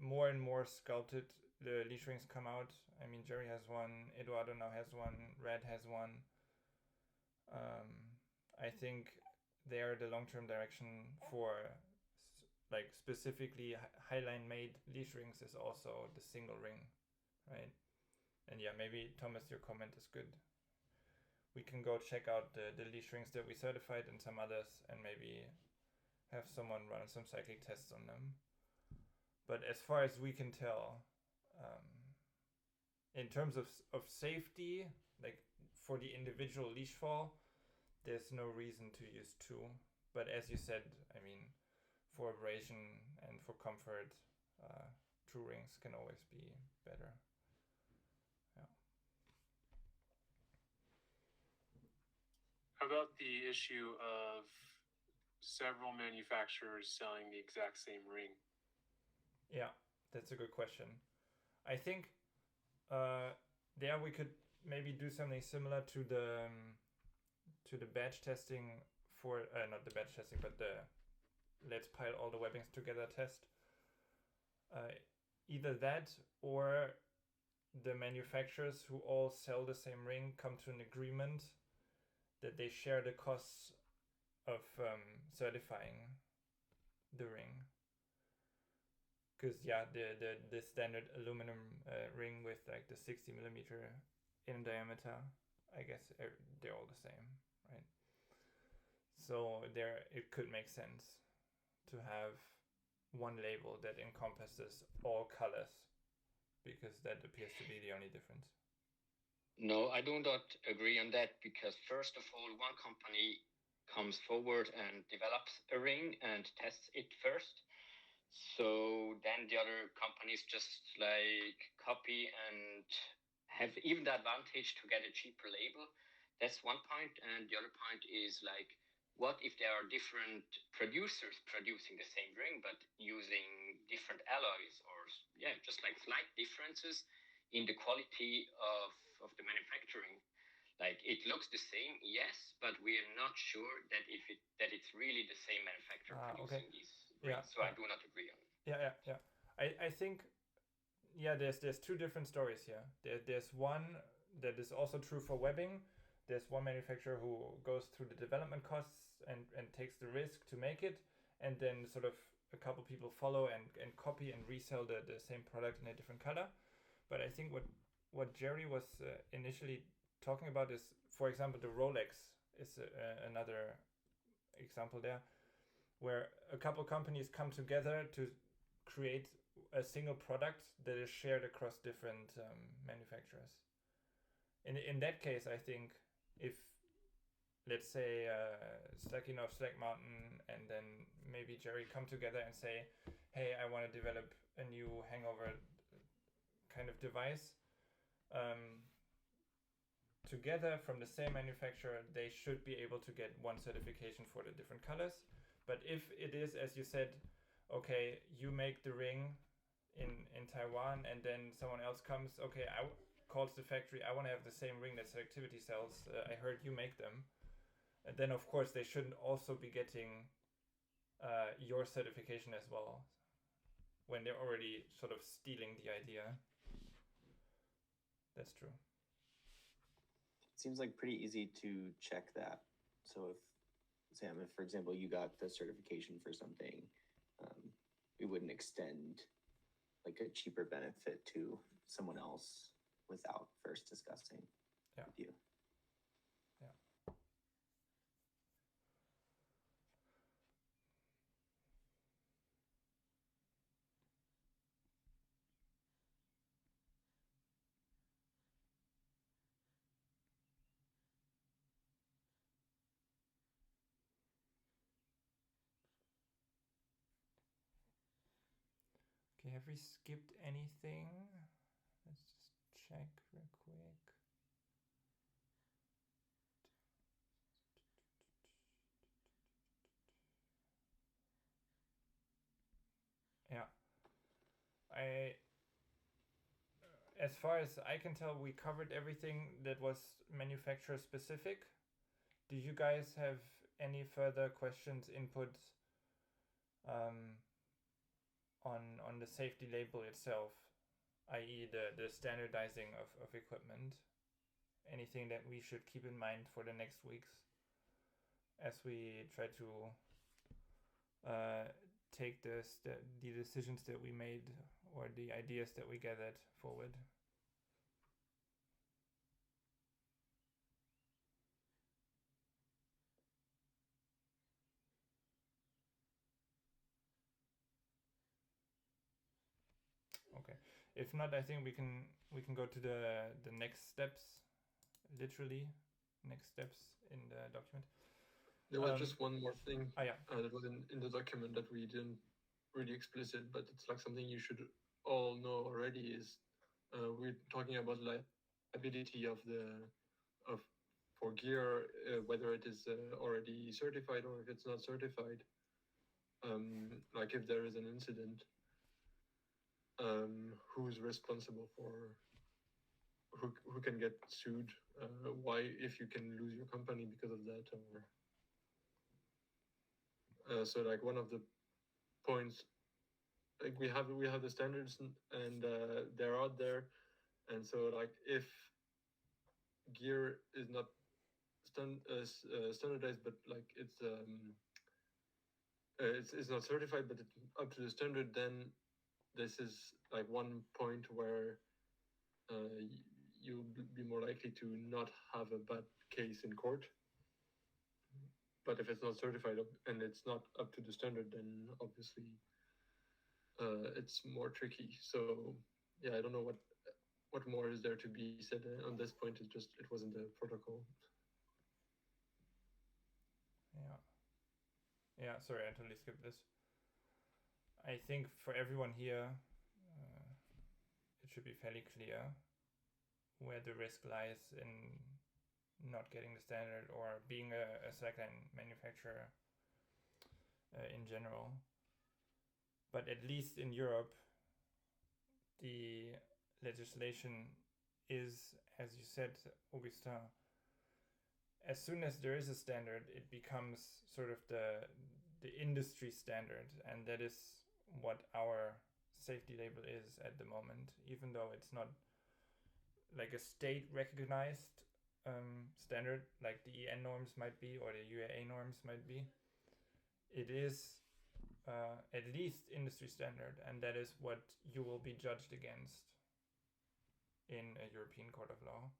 more and more sculpted the leash rings come out. I mean, Jerry has one, Eduardo now has one, Red has one. I think they are the long-term direction for like specifically Highline made leash rings is also the single ring, right? And yeah, maybe Thomas, your comment is good. We can go check out the leash rings that we certified and some others, and maybe have someone run some cyclic tests on them. But as far as we can tell, in terms of safety, like for the individual leash fall, there's no reason to use two. But as you said, I mean, for abrasion and for comfort, two rings can always be better. Yeah. How about the issue of several manufacturers selling the exact same ring? Yeah, that's a good question. I think there we could maybe do something similar to the batch testing for not the batch testing, but the let's pile all the webbings together test. Either that or the manufacturers who all sell the same ring come to an agreement that they share the costs of certifying the ring. Because yeah, the standard aluminum ring with like the 60 millimeter in diameter, I guess they're all the same, right? So there, it could make sense to have one label that encompasses all colors, because that appears to be the only difference. No, I do not agree on that, because first of all, one company comes forward and develops a ring and tests it first. So then the other companies just like copy and have even the advantage to get a cheaper label. That's one point. And the other point is like, what if there are different producers producing the same ring, but using different alloys, or yeah, just like slight differences in the quality of the manufacturing? Like it looks the same, yes, but we are not sure that it's really the same manufacturer producing these rings. So I do not agree on it. Yeah. I think there's two different stories here. There's one that is also true for webbing. There's one manufacturer who goes through the development costs and takes the risk to make it, and then sort of a couple people follow and copy and resell the same product in a different color. But I think what Jerry was initially talking about is, for example, the Rolex is another example there, where a couple companies come together to create a single product that is shared across different manufacturers. In that case, I think if, let's say, Slackinov, Slack Mountain, and then maybe Jerry come together and say, hey, I want to develop a new hangover kind of device, together from the same manufacturer, they should be able to get one certification for the different colors. But if it is, as you said, okay, you make the ring in Taiwan, and then someone else comes, okay, calls the factory, I want to have the same ring that Selectivity sells, I heard you make them. And then of course they shouldn't also be getting your certification as well, when they're already sort of stealing the idea. That's true. It seems like pretty easy to check that. So if, Sam, if for example you got the certification for something, we wouldn't extend like a cheaper benefit to someone else without first discussing with you. Yeah. Okay, have we skipped anything? Let's just check real quick. Yeah. As far as I can tell, we covered everything that was manufacturer specific. Do you guys have any further questions, inputs? on the safety label itself, i.e. the standardizing of equipment. Anything that we should keep in mind for the next weeks as we try to take the decisions that we made or the ideas that we gathered forward. Okay. If not, I think we can go to the next steps. Literally, next steps in the document. There was just one more thing yeah. That was in the document that we didn't really explicit, but it's like something you should all know already. Is we're talking about liability for gear, whether it is already certified or if it's not certified. Like if there is an incident, who's responsible for? Who can get sued? Why, if you can lose your company because of that, or so like one of the points, like we have the standards and they're out there, and so like if gear is not standardized, but like it's not certified, but it's up to the standard, then this is like one point where you'll be more likely to not have a bad case in court. But if it's not certified and it's not up to the standard, then obviously it's more tricky. So yeah, I don't know what more is there to be said on this point. It wasn't the protocol. Yeah, sorry, I totally skipped this. I think for everyone here, it should be fairly clear where the risk lies in not getting the standard or being a slackline manufacturer in general. But at least in Europe, the legislation is, as you said, Augustin, as soon as there is a standard, it becomes sort of the industry standard, and that is what our safety label is at the moment, even though it's not like a state recognized standard like the EN norms might be or the UAA norms might be. It is at least industry standard, and that is what you will be judged against in a European court of law,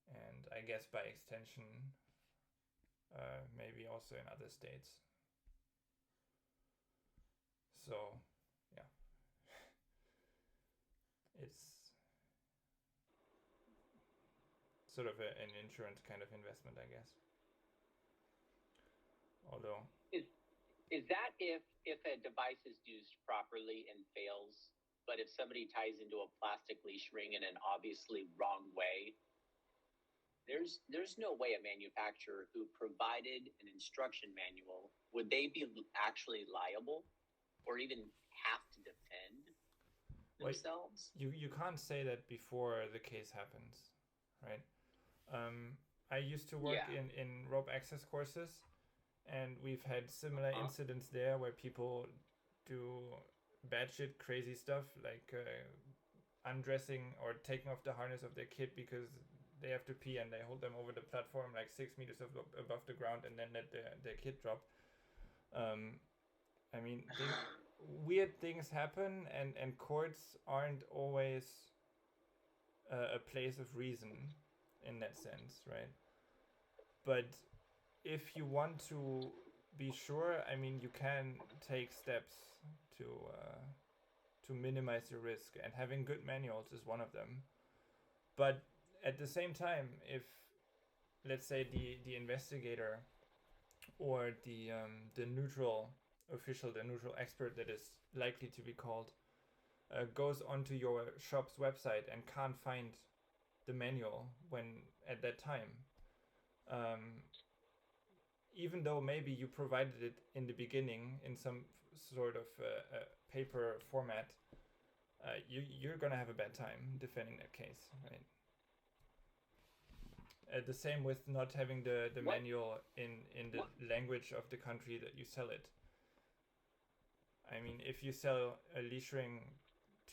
and I guess by extension maybe also in other states. So yeah, it's sort of an insurance kind of investment, I guess. Although is that if a device is used properly and fails, but if somebody ties into a plastic leash ring in an obviously wrong way, there's no way a manufacturer who provided an instruction manual, would they be actually liable or even have to defend themselves? You can't say that before the case happens, right? I used to work in rope access courses, and we've had similar incidents there where people do batshit crazy stuff, like undressing or taking off the harness of their kid because they have to pee, and they hold them over the platform like 6 meters above the ground and then let their kid drop. I mean, weird things happen, and courts aren't always a place of reason in that sense, right? But if you want to be sure, I mean, you can take steps to minimize your risk, and having good manuals is one of them. But at the same time, if let's say the investigator or the neutral official, the neutral expert that is likely to be called, goes onto your shop's website and can't find the manual when at that time, even though maybe you provided it in the beginning in some sort of paper format, you're gonna have a bad time defending that case, right? The same with not having the manual in the language of the country that you sell it. I mean, if you sell a leash ring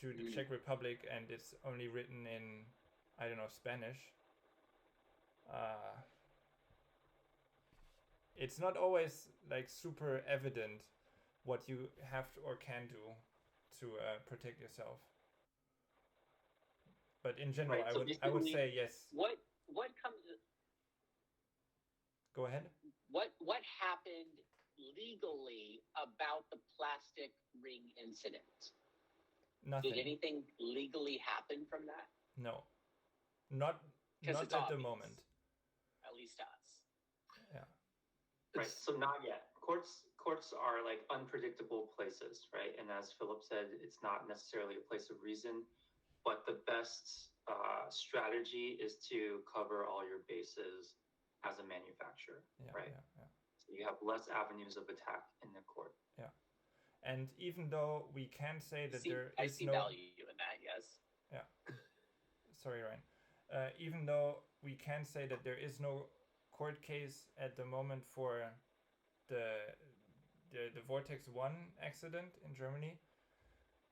to the Czech Republic and it's only written in, I don't know, Spanish, it's not always like super evident what you have to or can do to protect yourself. But in general, Right, so I would say yes. What comes? Go ahead. What happened legally about the plastic ring incident? Nothing. Did anything legally happen from that? No, not at the moment. At least to us. Yeah. Right. So not yet. Courts are like unpredictable places, right? And as Philip said, it's not necessarily a place of reason, but the best strategy is to cover all your bases as a manufacturer, right? Yeah. So you have less avenues of attack in the court. Yeah. And even though we can say that I see value in that, yes. Yeah. Sorry, Ryan. Even though we can say that there is no court case at the moment for the Vortex 1 accident in Germany,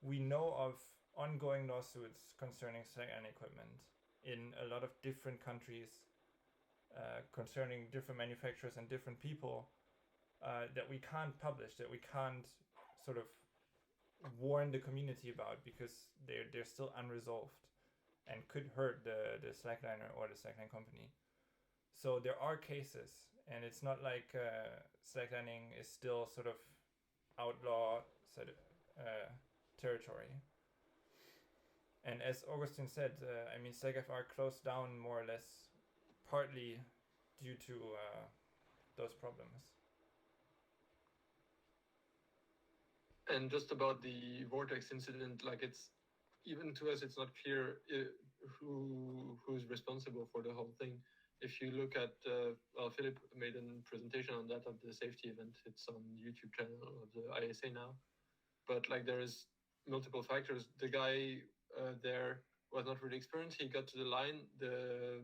we know of ongoing lawsuits concerning slackline equipment in a lot of different countries, concerning different manufacturers and different people, that we can't publish, that we can't sort of warn the community about, because they're still unresolved and could hurt the slackliner or the slackline company. So there are cases, and it's not like slacklining is still sort of outlaw territory. And as Augustin said, I mean, SlackFR closed down more or less partly due to those problems. And just about the Vortex incident, like it's, even to us, it's not clear who's responsible for the whole thing. If you look at, Philip made a presentation on that at the safety event. It's on YouTube channel of the ISA now. But like there is multiple factors. The guy there was not really experienced. He got to the line. The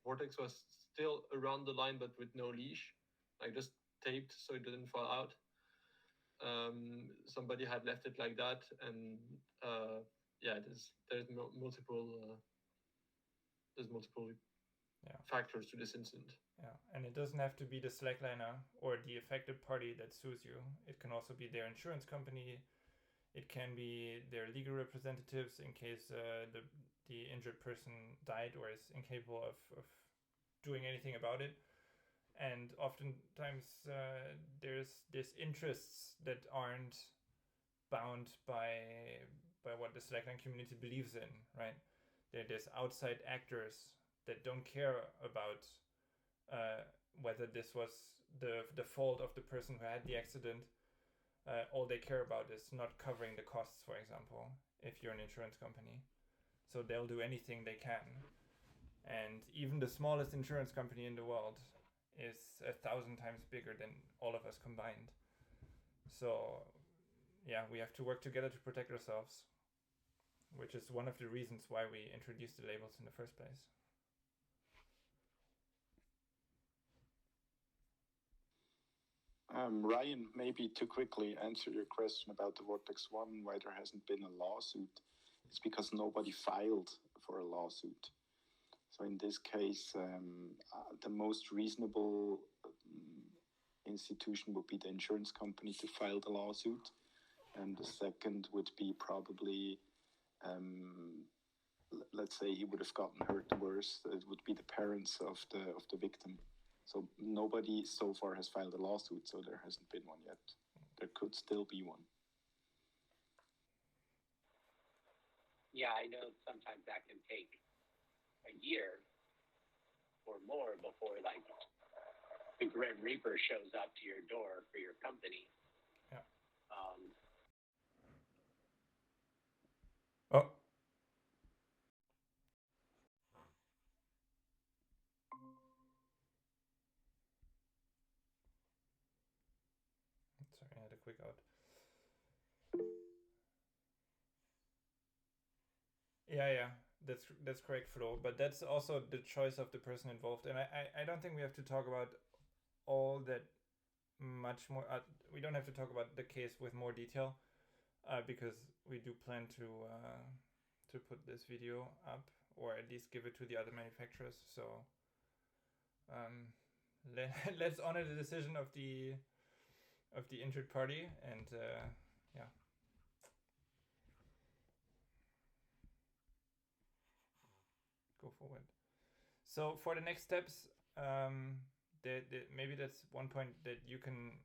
Vortex was still around the line, but with no leash, like just taped so it didn't fall out. Somebody had left it like that, and there's multiple factors to this incident. Yeah, and it doesn't have to be the slackliner or the affected party that sues you. It can also be their insurance company. It can be their legal representatives in case the injured person died or is incapable of doing anything about it. And oftentimes there's interests that aren't bound by what the slackline community believes in, right? There's outside actors that don't care about whether this was the fault of the person who had the accident. All they care about is not covering the costs, for example, if you're an insurance company. So they'll do anything they can. And even the smallest insurance company in the world is 1,000 times bigger than all of us combined. So yeah, we have to work together to protect ourselves, which is one of the reasons why we introduced the labels in the first place. Ryan, maybe to quickly answer your question about the Vortex 1, why there hasn't been a lawsuit. It's because nobody filed for a lawsuit. So in this case, the most reasonable institution would be the insurance company to file the lawsuit. And the second would be probably, let's say he would have gotten hurt worse. It would be the parents of the victim. So nobody so far has filed a lawsuit, so there hasn't been one yet. There could still be one. Yeah, I know sometimes that can take a year or more before like the Grim Reaper shows up to your door for your company. Yeah. Oh. Sorry, I had a quick out. Yeah, that's correct, Flo. But that's also the choice of the person involved, and I don't think we have to talk about all that much more. We don't have to talk about the case with more detail, because we do plan to put this video up, or at least give it to the other manufacturers. So let's honor the decision of the injured party, and yeah. Go forward. So for the next steps, maybe that's one point that you can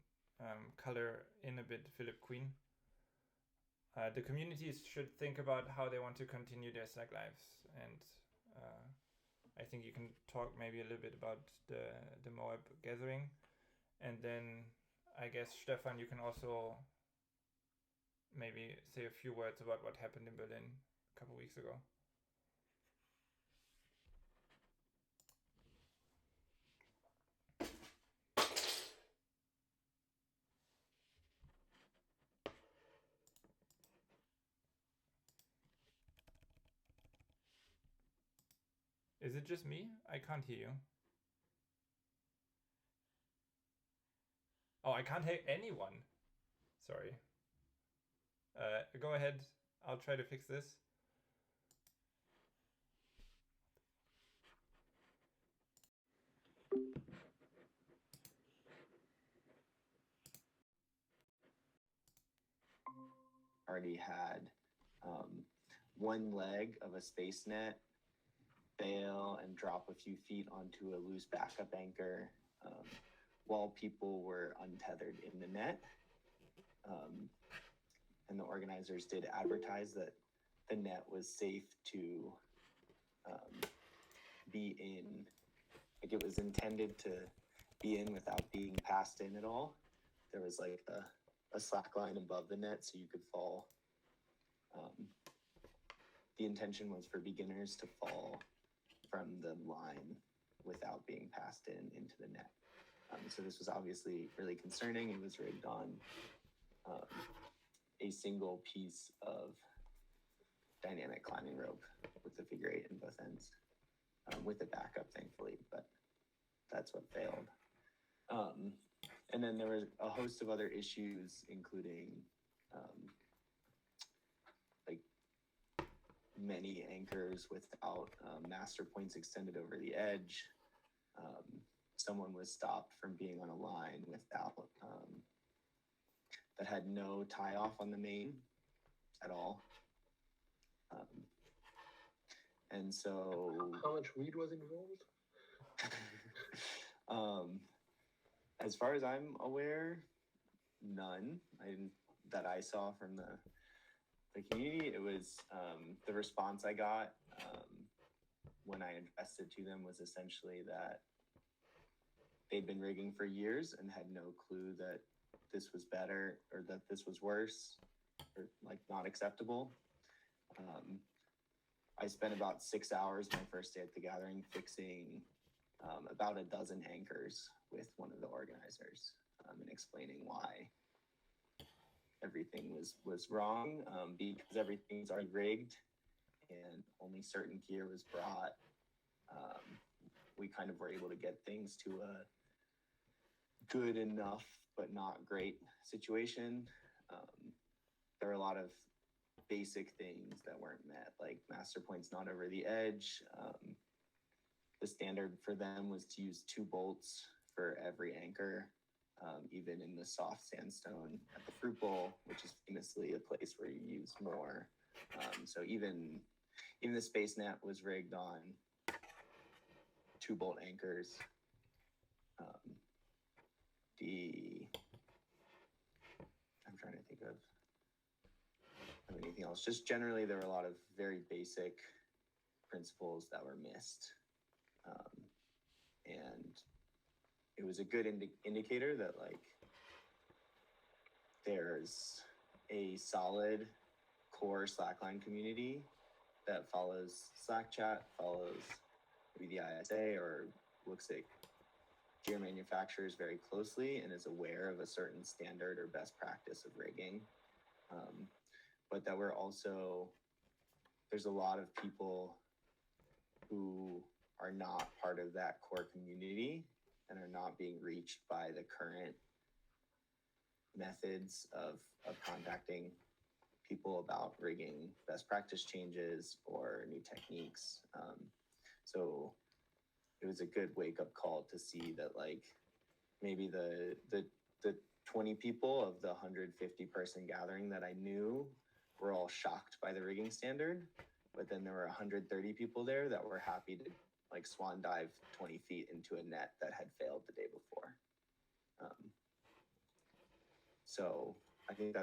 color in a bit, Philip Queen. The communities should think about how they want to continue their Slack lives, and I think you can talk maybe a little bit about the Moab gathering, and then I guess Stefan, you can also maybe say a few words about what happened in Berlin a couple weeks ago. Is it just me? I can't hear you. Oh, I can't hear anyone. Sorry. Go ahead. I'll try to fix this. Already had one leg of a space net fail and drop a few feet onto a loose backup anchor while people were untethered in the net. And the organizers did advertise that the net was safe to be in, like it was intended to be in without being passed in at all. There was like a slack line above the net so you could fall. The intention was for beginners to fall from the line without being passed into the net. So this was obviously really concerning. It was rigged on a single piece of dynamic climbing rope with the figure 8 in both ends, with a backup, thankfully, but that's what failed. And then there was a host of other issues, including like many anchors without master points extended over the edge. Someone was stopped from being on a line without that had no tie off on the main at all. And so how much weed was involved? As far as I'm aware, none. That I saw from the community. It was the response I got when I addressed it to them was essentially that they'd been rigging for years and had no clue that this was better or that this was worse or like not acceptable. I spent about 6 hours my first day at the gathering fixing about a dozen anchors with one of the organizers and explaining why everything was wrong, because everything's already rigged and only certain gear was brought. We kind of were able to get things to a good enough but not great situation. There are a lot of basic things that weren't met, like master points not over the edge. The standard for them was to use 2 bolts for every anchor, even in the soft sandstone at the Fruit Bowl, which is famously a place where you use more. So even the space net was rigged on 2 bolt anchors. I'm trying to think of anything else. Just generally, there were a lot of very basic principles that were missed. And it was a good indicator that like there's a solid core Slackline community that follows Slack chat, follows maybe the ISA, or looks at gear manufacturers very closely and is aware of a certain standard or best practice of rigging. But that there's a lot of people who are not part of that core community and are not being reached by the current methods of contacting people about rigging best practice changes or new techniques. So it was a good wake-up call to see that, like, maybe the 20 people of the 150 person gathering that I knew were all shocked by the rigging standard, but then there were 130 people there that were happy to like swan dive 20 feet into a net that had failed the day before. So I think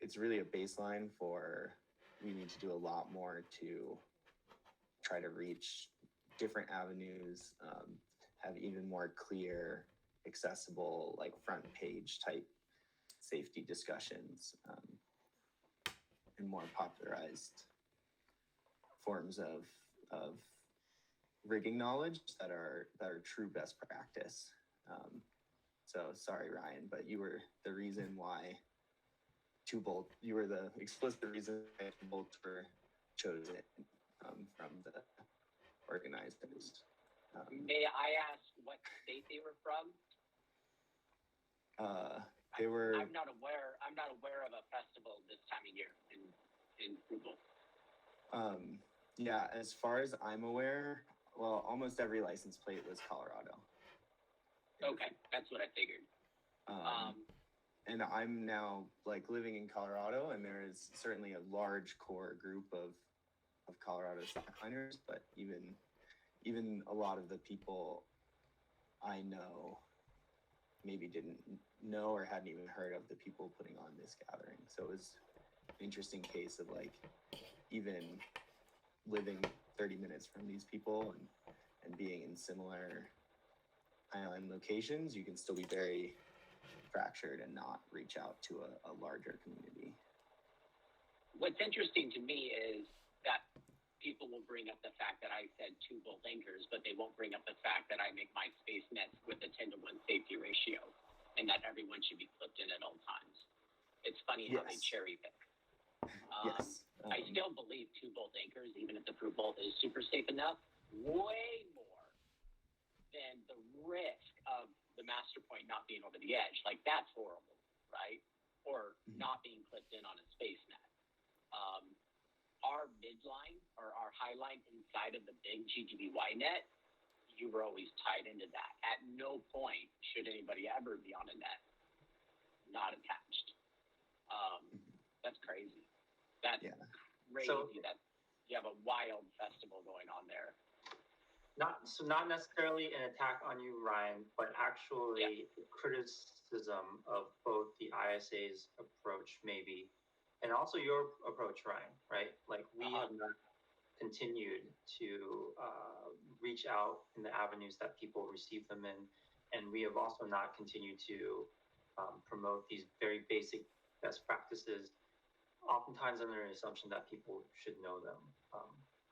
it's really a baseline for, we need to do a lot more to try to reach different avenues, have even more clear, accessible, like front page type safety discussions, and more popularized forms of rigging knowledge that are true best practice. So sorry, Ryan, but you were the reason why you were the explicit reason why 2Bolt were chosen from the organizers. May I ask what state they were from? They were. I'm not aware of a festival this time of year in Google. Yeah, as far as I'm aware, well, almost every license plate was Colorado. Okay, that's what I figured. And I'm now like living in Colorado, and there is certainly a large core group of Colorado slackliners, but even a lot of the people I know maybe didn't know or hadn't even heard of the people putting on this gathering. So it was an interesting case of like even living 30 minutes from these people and being in similar island locations, you can still be very fractured and not reach out to a larger community. What's interesting to me is that people will bring up the fact that I said 2-bolt anchors, but they won't bring up the fact that I make my space nets with a 10-to-1 safety ratio and that everyone should be clipped in at all times. It's funny how they cherry pick. Yes. I still believe 2-bolt anchors, even if the proof bolt is super safe enough, way more than the risk of the master point not being over the edge. Like, that's horrible, right? Or not being clipped in on a space net. Our midline or our high line inside of the big GGBY net, you were always tied into that. At no point should anybody ever be on a net not attached. That's crazy. That's crazy. So, that you have a wild festival going on there. Not necessarily an attack on you, Ryan, but actually criticism of both the ISA's approach, maybe, and also your approach, Ryan. Right? Like, we have not continued to reach out in the avenues that people receive them in, and we have also not continued to promote these very basic best practices, oftentimes under the assumption that people should know them.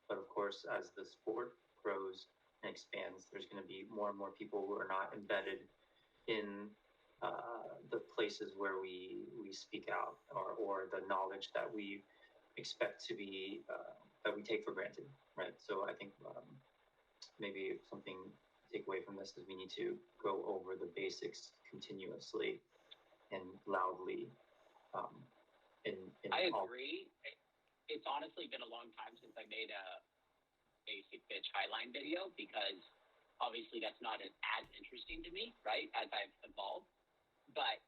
But of course, as the sport grows and expands, there's going to be more and more people who are not embedded in the places where we speak out, or the knowledge that we expect to be that we take for granted, right? So I think maybe something to take away from this is we need to go over the basics continuously and loudly. I agree. It's honestly been a long time since I made a basic bitch highline video, because obviously that's not as interesting to me, right, as I've evolved. But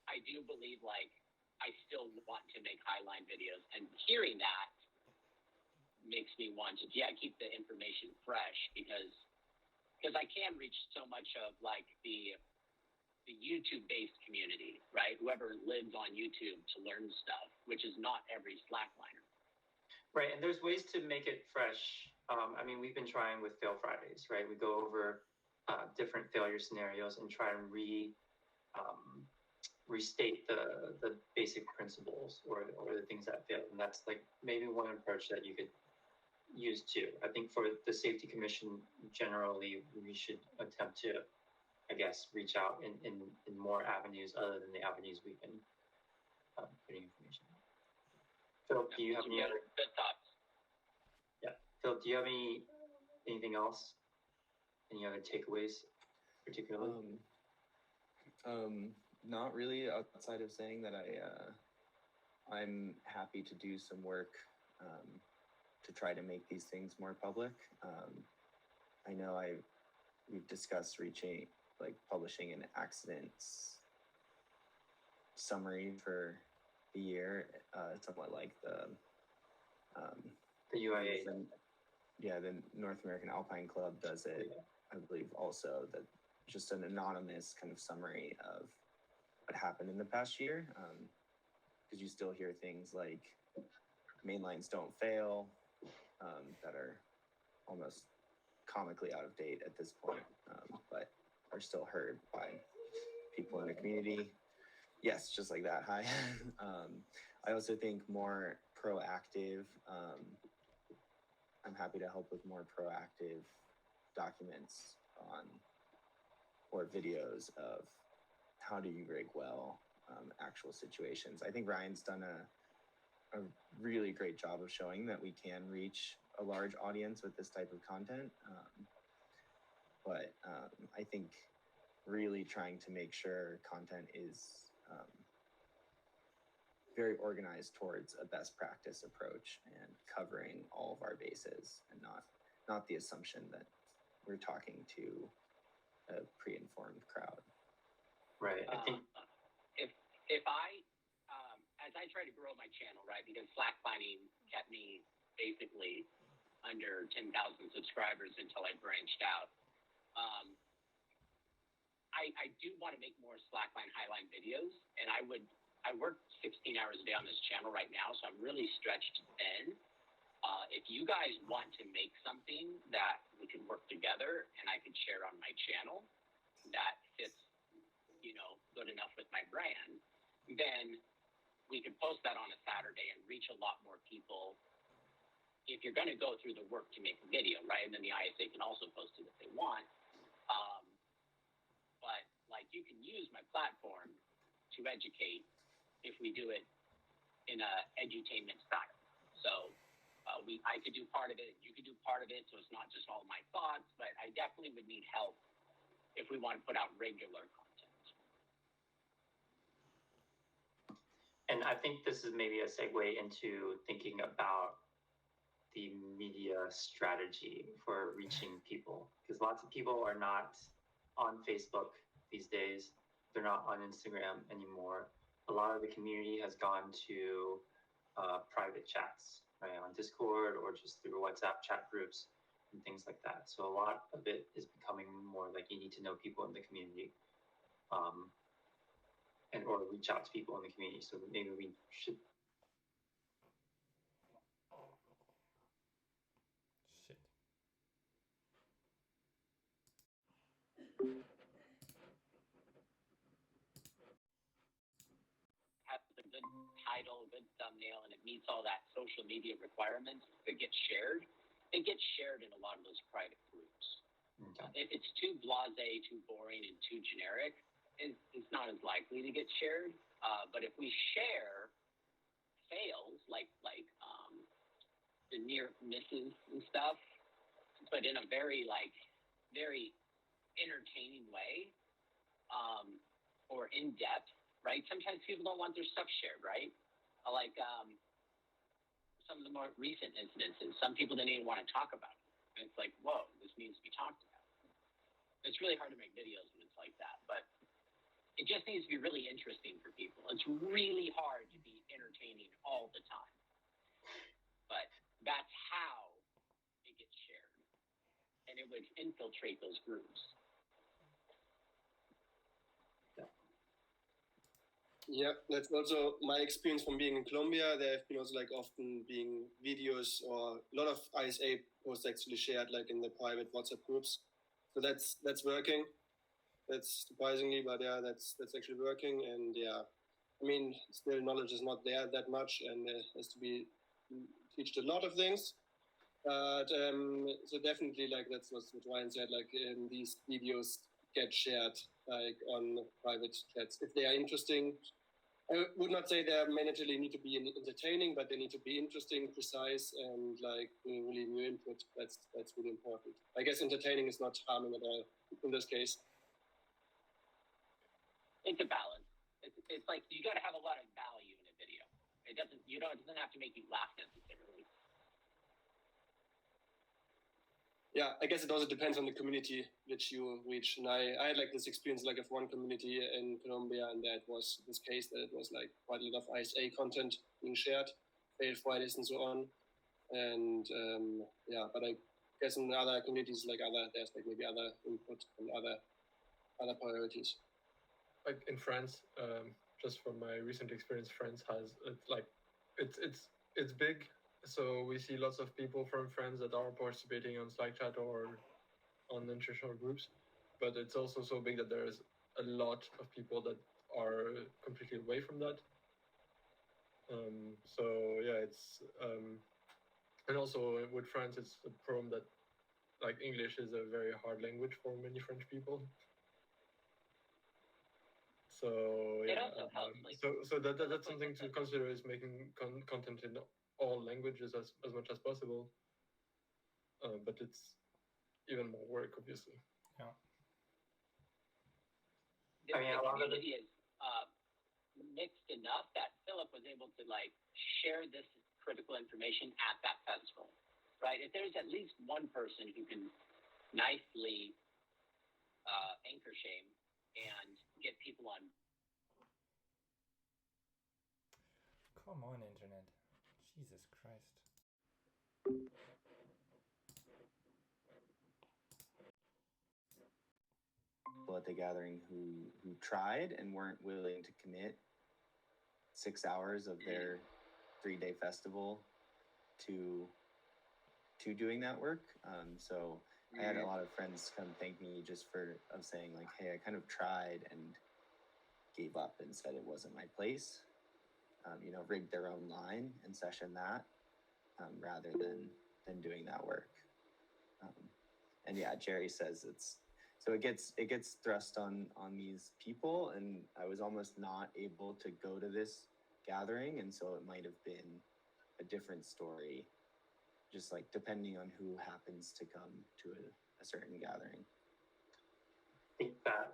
I do believe, like, I still want to make highline videos, and hearing that makes me want to keep the information fresh, because I can reach so much of like the YouTube-based community, right? Whoever lives on YouTube to learn stuff, which is not every slackliner. Right, and there's ways to make it fresh. I mean, we've been trying with Fail Fridays, right? We go over different failure scenarios and try and restate the basic principles or the things that failed. And that's like maybe one approach that you could use too. I think for the Safety Commission generally, we should attempt to, I guess, reach out in more avenues other than the avenues we've been putting information. Phil, do you have any other good thoughts? Yeah, Phil, do you have anything else? Any other takeaways, particularly? Not really, outside of saying that I'm happy to do some work to try to make these things more public. I know we've discussed publishing an accidents summary for the year, somewhat like the UIA. The North American Alpine Club does it. I believe also that just an anonymous kind of summary of what happened in the past year, because you still hear things like main lines don't fail, that are almost comically out of date at this point, but are still heard by people in the community. Yes, just like that. Hi. I also think more proactive. I'm happy to help with more proactive documents or videos of how do you rig well, actual situations. I think Ryan's done a really great job of showing that we can reach a large audience with this type of content. But I think really trying to make sure content is very organized towards a best practice approach and covering all of our bases, and not the assumption that we're talking to a pre-informed crowd. Right. I think if I as I try to grow my channel, right, because slacklining kept me basically under 10,000 subscribers until I branched out. I do want to make more slackline highline videos, and I work 16 hours a day on this channel right now, so I'm really stretched thin. If you guys want to make something that we can work together and I can share on my channel that fits, good enough with my brand, then we can post that on a Saturday and reach a lot more people. If you're going to go through the work to make a video, right? And then the ISA can also post it if they want. But you can use my platform to educate if we do it in a edutainment style. So I could do part of it, you could do part of it, so it's not just all my thoughts, but I definitely would need help if we want to put out regular content. And I think this is maybe a segue into thinking about the media strategy for reaching people, because lots of people are not on Facebook these days. They're not on Instagram anymore. A lot of the community has gone to private chats, right, on Discord or just through WhatsApp chat groups and things like that. So a lot of it is becoming more like you need to know people in the community, or reach out to people in the community. So maybe we should. Shit. Has a good title, good thumbnail, and it meets all that social media requirements that get shared. It gets shared in a lot of those private groups. Okay. If it's too blasé, too boring, and too generic, it's not as likely to get shared. But if we share fails like the near misses and stuff, but in a very very entertaining way, or in depth, right? Sometimes people don't want their stuff shared, right? Some of the more recent incidences, some people didn't even want to talk about it. And it's like, whoa, this needs to be talked about. It's really hard to make videos when it's like that, but it just needs to be really interesting for people. It's really hard to be entertaining all the time. But that's how it gets shared. And it would infiltrate those groups. Yeah, that's also my experience from being in Colombia. There have been also often being videos, or a lot of ISA posts actually shared in the private WhatsApp groups. So that's working. That's surprisingly, but yeah, that's actually working. And yeah, I mean, still knowledge is not there that much, and has to be teached a lot of things. But so definitely, that's what Ryan said. These videos get shared on private chats if they are interesting. I would not say they managerially need to be entertaining, but they need to be interesting, precise, and really new input. That's really important. I guess entertaining is not harming at all in this case. It's a balance. It's like you got to have a lot of value in a video. It doesn't have to make you laugh necessarily. Yeah, I guess it also depends on the community which you reach. And I had like this experience like of one community in Colombia, and that was this case that it was like quite a lot of ISA content being shared, failed Fridays and so on. And yeah, but I guess in other communities there's like maybe other input and other priorities. Like in France, just from my recent experience, France has it's big. So we see lots of people from France that are participating on Slack chat or on international groups, but it's also so big that there's a lot of people that are completely away from that. So yeah, it's and also with France, it's a problem that like English is a very hard language for many French people. So yeah, so that's something to consider, is making content in all languages as much as possible. But it's even more work, obviously. Yeah. The community is mixed enough that Philip was able to like share this critical information at that festival, right? If there's at least one person who can nicely anchor shame and get people on. Come on, internet. Jesus Christ. People at the gathering who tried and weren't willing to commit 6 hours of their 3-day festival to doing that work. So I had a lot of friends come thank me just of saying like, hey, I kind of tried and gave up and said it wasn't my place. Rigged their own line and session that rather than doing that work. And yeah, Jerry says it gets thrust on these people, and I was almost not able to go to this gathering, and so it might have been a different story, just like depending on who happens to come to a certain gathering. I think that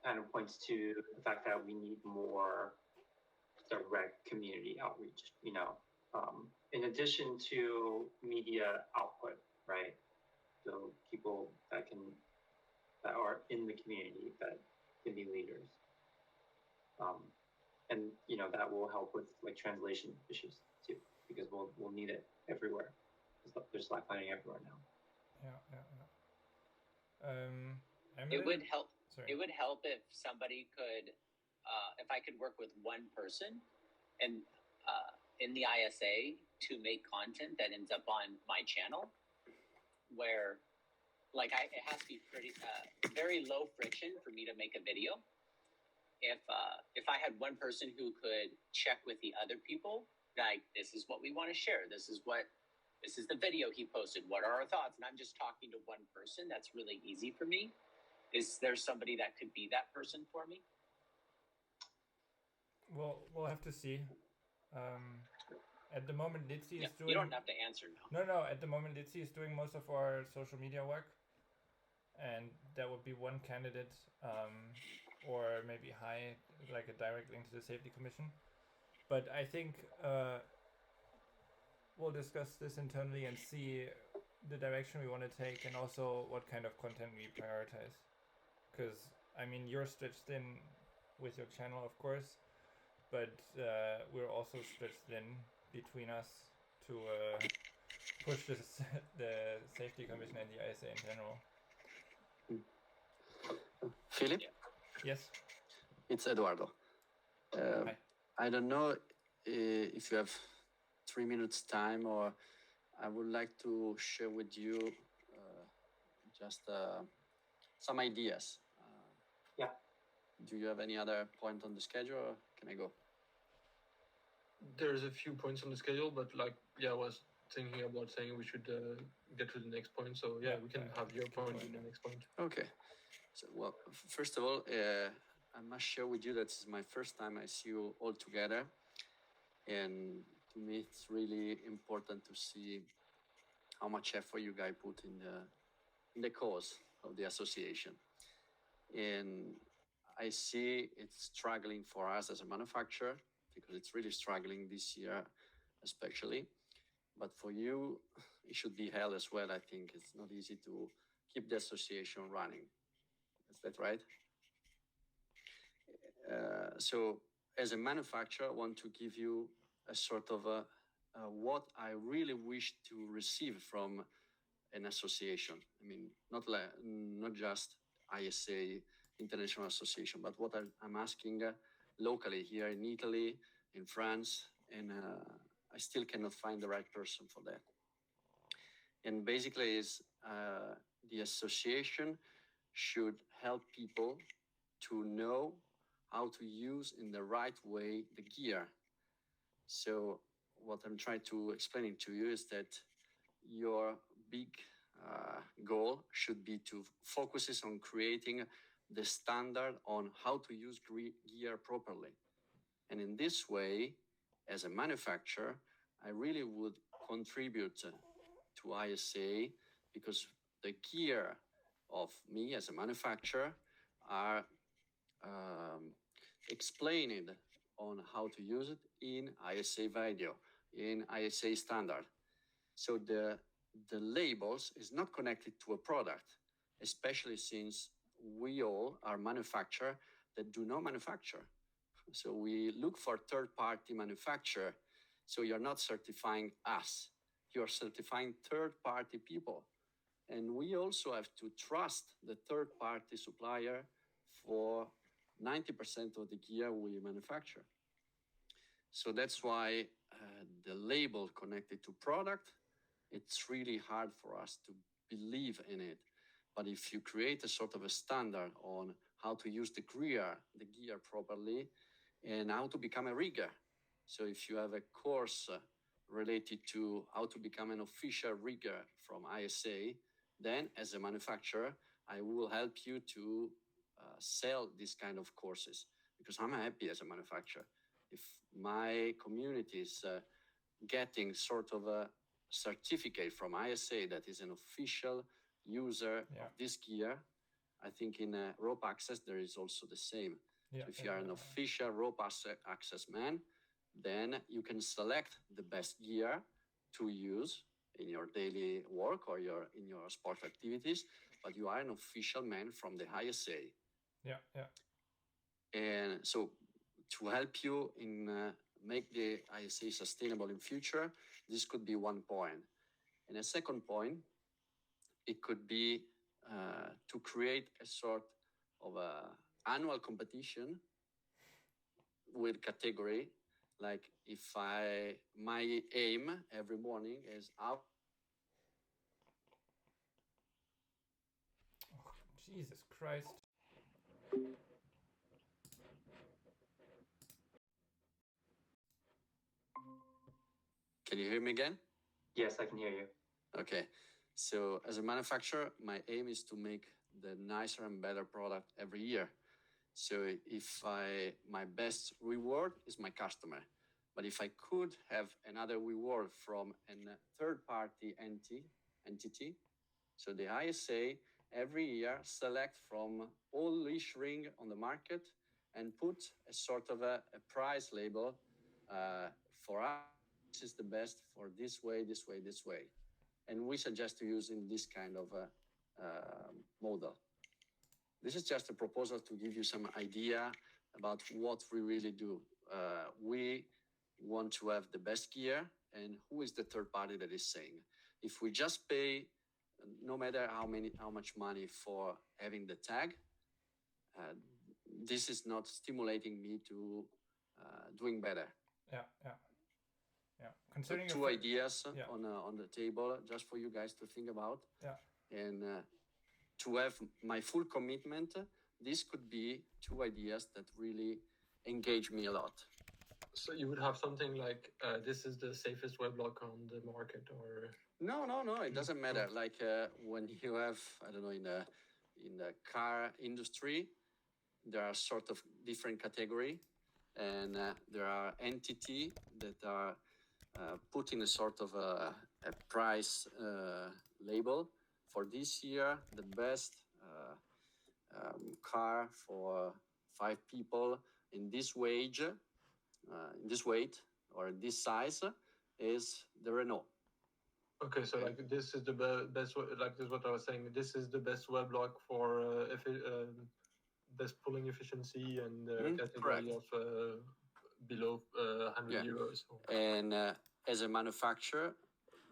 kind of points to the fact that we need more direct community outreach, in addition to media output, right? So people that are in the community that can be leaders. And that will help with like translation issues too, because we'll need it everywhere. There's slacklining everywhere now. Yeah. It would help. Sorry. It would help if somebody could, if I could work with one person, and in the ISA to make content that ends up on my channel, where like it has to be pretty very low friction for me to make a video. If I had one person who could check with the other people, like, this is what we want to share, this is the video he posted, what are our thoughts, and I'm just talking to one person, that's really easy for me. Is there somebody that could be that person for me? Well, we'll have to see. At the moment, Litzy is doing... You don't have to answer now. No. At the moment, Litzy is doing most of our social media work. And that would be one candidate, or maybe Hai, like a direct link to the Safety Commission. But I think we'll discuss this internally and see the direction we want to take, and also what kind of content we prioritize. Because, I mean, you're stretched thin with your channel, of course, but we're also stretched thin between us to push the Safety Commission and the ISA in general. Philip? Yes? It's Eduardo. Hi. I don't know if you have 3 minutes time, or I would like to share with you just some ideas. Yeah. Do you have any other point on the schedule, or can I go? There's a few points on the schedule, but I was thinking about saying we should get to the next point. So yeah, we can have your point in the next point. Okay. So, well, first of all, I must share with you that this is my first time I see you all together. And to me, it's really important to see how much effort you guys put in the cause of the association. And I see it's struggling for us as a manufacturer because it's really struggling this year, especially. But for you, it should be hell as well. I think it's not easy to keep the association running. Is that right? So as a manufacturer, I want to give you a sort of what I really wish to receive from an association. I mean, not just ISA, International Association, but what I'm asking locally here in Italy, in France, and I still cannot find the right person for that. And basically is the association should help people to know how to use in the right way the gear. So what I'm trying to explain to you is that your big goal should be to focus on creating the standard on how to use gear properly. And in this way, as a manufacturer, I really would contribute to ISA because the gear of me as a manufacturer are explained on how to use it in ISA video, in ISA standard. So the labels is not connected to a product, especially since we all are manufacturers that do not manufacture. So we look for third-party manufacturer. So you're not certifying us, you're certifying third-party people. And we also have to trust the third-party supplier for 90% of the gear we manufacture. So that's why the label connected to product, it's really hard for us to believe in it. But if you create a sort of a standard on how to use the gear properly and how to become a rigger. So if you have a course related to how to become an official rigger from ISA, then as a manufacturer, I will help you to sell these kind of courses because I'm happy as a manufacturer. If my community is getting sort of a certificate from ISA that is an official user of this gear, I think in rope access there is also the same. So if you are an official rope access man, then you can select the best gear to use in your daily work or in your sport activities, but you are an official man from the ISA. And so to help you in make the ISA sustainable in future, this could be one point. And a second point, it could be to create a sort of annual competition with category. Like if my aim every morning is out. Oh, Jesus Christ. Can you hear me again? Yes, I can hear you. Okay. So as a manufacturer, my aim is to make the nicer and better product every year. So if my best reward is my customer, but if I could have another reward from a third-party entity, so the ISA every year select from all leash ring on the market and put a sort of a price label for us. This is the best for this way, this way, this way. And we suggest to using this kind of model. This is just a proposal to give you some idea about what we really do. We want to have the best gear, and who is the third party that is saying? If we just pay, no matter how much money for having the tag, this is not stimulating me to doing better. Considering two ideas on the table just for you guys to think about. And to have my full commitment, this could be two ideas that really engage me a lot. So you would have something like this is the safest weblog on the market, or no, it doesn't matter. Like when you have, I don't know, in the car industry, there are sort of different category, and there are entity that are putting a sort of a price label for this year. The best car for 5 people in this wage in this weight or this size is the Renault. Okay, so like this is the best, like this is what I was saying. This is the best weblog for best pulling efficiency and category of below 100 euros. And as a manufacturer,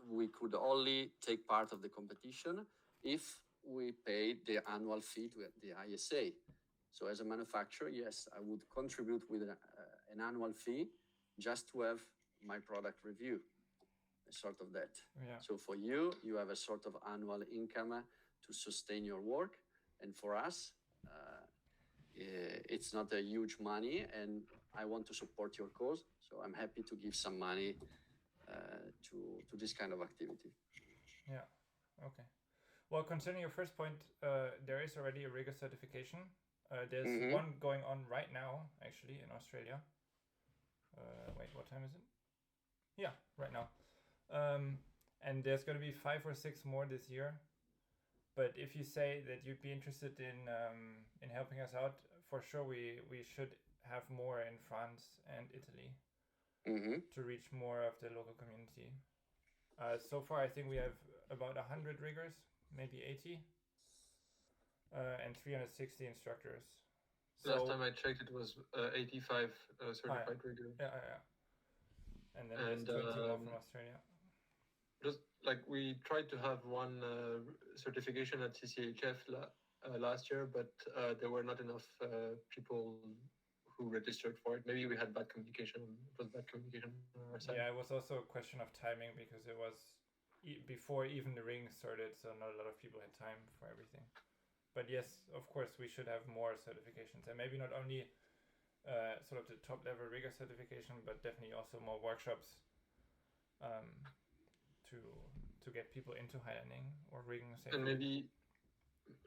we could only take part of the competition if we paid the annual fee to the ISA. So as a manufacturer, yes, I would contribute with an annual fee just to have my product review, a sort of that. Yeah. So for you, you have a sort of annual income to sustain your work. And for us, it's not a huge money, and I want to support your cause. So I'm happy to give some money to this kind of activity. Yeah. Okay. Well, concerning your first point, there is already a rigor certification. There's one going on right now, actually, in Australia. Wait, what time is it? Yeah, right now. And there's going to be 5 or 6 more this year. But if you say that you'd be interested in helping us out, for sure we should have more in France and Italy to reach more of the local community. So far, I think we have about 100 riggers, maybe 80, and 360 instructors. Last time I checked, it was 85 certified riggers. Yeah. And then there's 20 more from Australia. Just like we tried to have one certification at CCHF last year, but there were not enough people who registered for it. Maybe we had bad communication. It was bad communication on our side. Yeah, it was also a question of timing because it was before even the ring started, so not a lot of people had time for everything. But yes, of course, we should have more certifications, and maybe not only sort of the top level rigger certification, but definitely also more workshops to get people into highlining or rigging safely. And maybe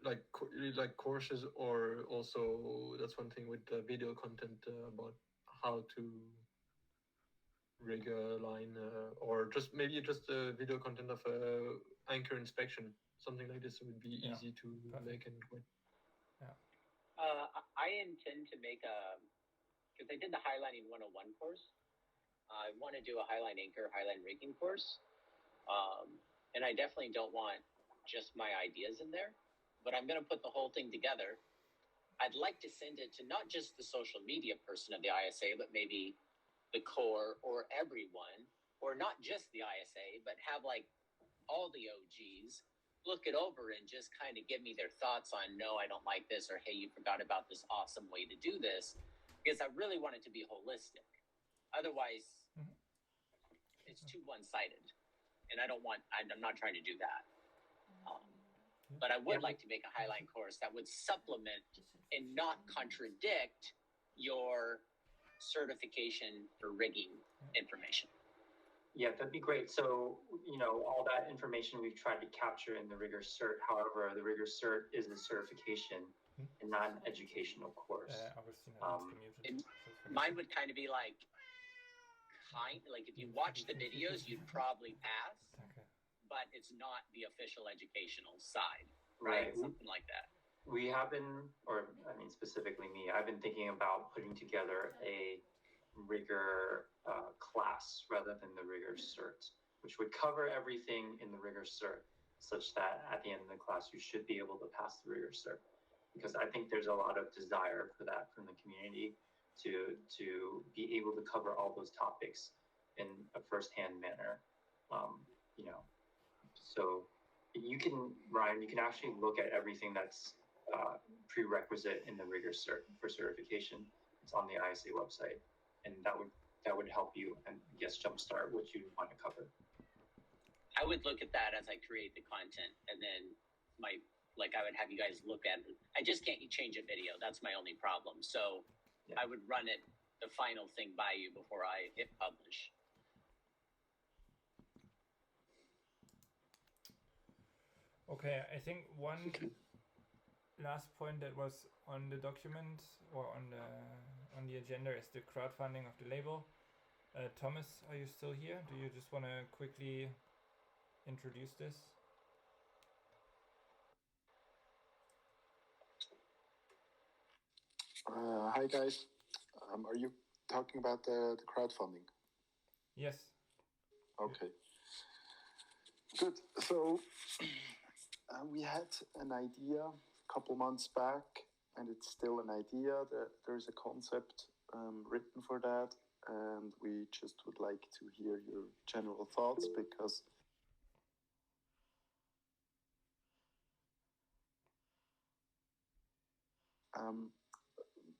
like courses, or also that's one thing with video content about how to rig a line, or just maybe just video content of anchor inspection, something like this would be easy to make and quite. Yeah. I intend to make because I did the Highlining 101 course. I want to do a Highline anchor, Highline rigging course. And I definitely don't want just my ideas in there, but I'm going to put the whole thing together. I'd like to send it to not just the social media person of the ISA, but maybe the core or everyone, or not just the ISA, but have like all the OGs look it over and just kind of give me their thoughts on, no, I don't like this, or hey, you forgot about this awesome way to do this, because I really want it to be holistic. Otherwise, it's too one-sided. And I'm not trying to do that. But I would like to make a Highline course that would supplement and not contradict your certification for rigging information. Yeah, that'd be great. So, all that information we've tried to capture in the rigger cert. However, the rigger cert is a certification and not an educational course. Mine would kind of be like if you watch the videos, you'd probably pass, but it's not the official educational side, right? Something like that. We have been, specifically me, I've been thinking about putting together a rigger class rather than the rigger cert, which would cover everything in the rigger cert, such that at the end of the class, you should be able to pass the rigger cert. Because I think there's a lot of desire for that from the community to be able to cover all those topics in a firsthand manner. So Ryan, you can actually look at everything that's prerequisite in the rigger cert for certification. It's on the ISA website, and that would help you and jumpstart what you want to cover. I would look at that as I create the content, and then I would have you guys look at it. I just can't change a video. That's my only problem. So I would run it, the final thing by you before I hit publish. Okay, I think one last point that was on the document or on the agenda is the crowdfunding of the label. Thomas, are you still here? Do you just want to quickly introduce this? Hi guys, are you talking about the crowdfunding? Yes. Okay. Good. So we had an idea a couple months back, and it's still an idea. There's a concept written for that, and we just would like to hear your general thoughts, because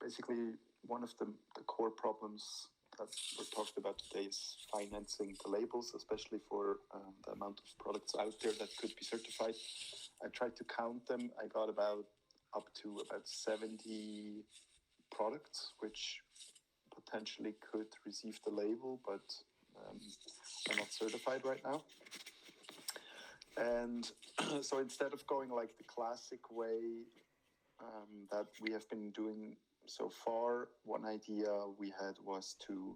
basically one of the core problems that we're talked about today is financing the labels, especially for the amount of products out there that could be certified. I tried to count them. I got up to about 70 products which potentially could receive the label, but are not certified right now. And so instead of going like the classic way that we have been doing so far, one idea we had was to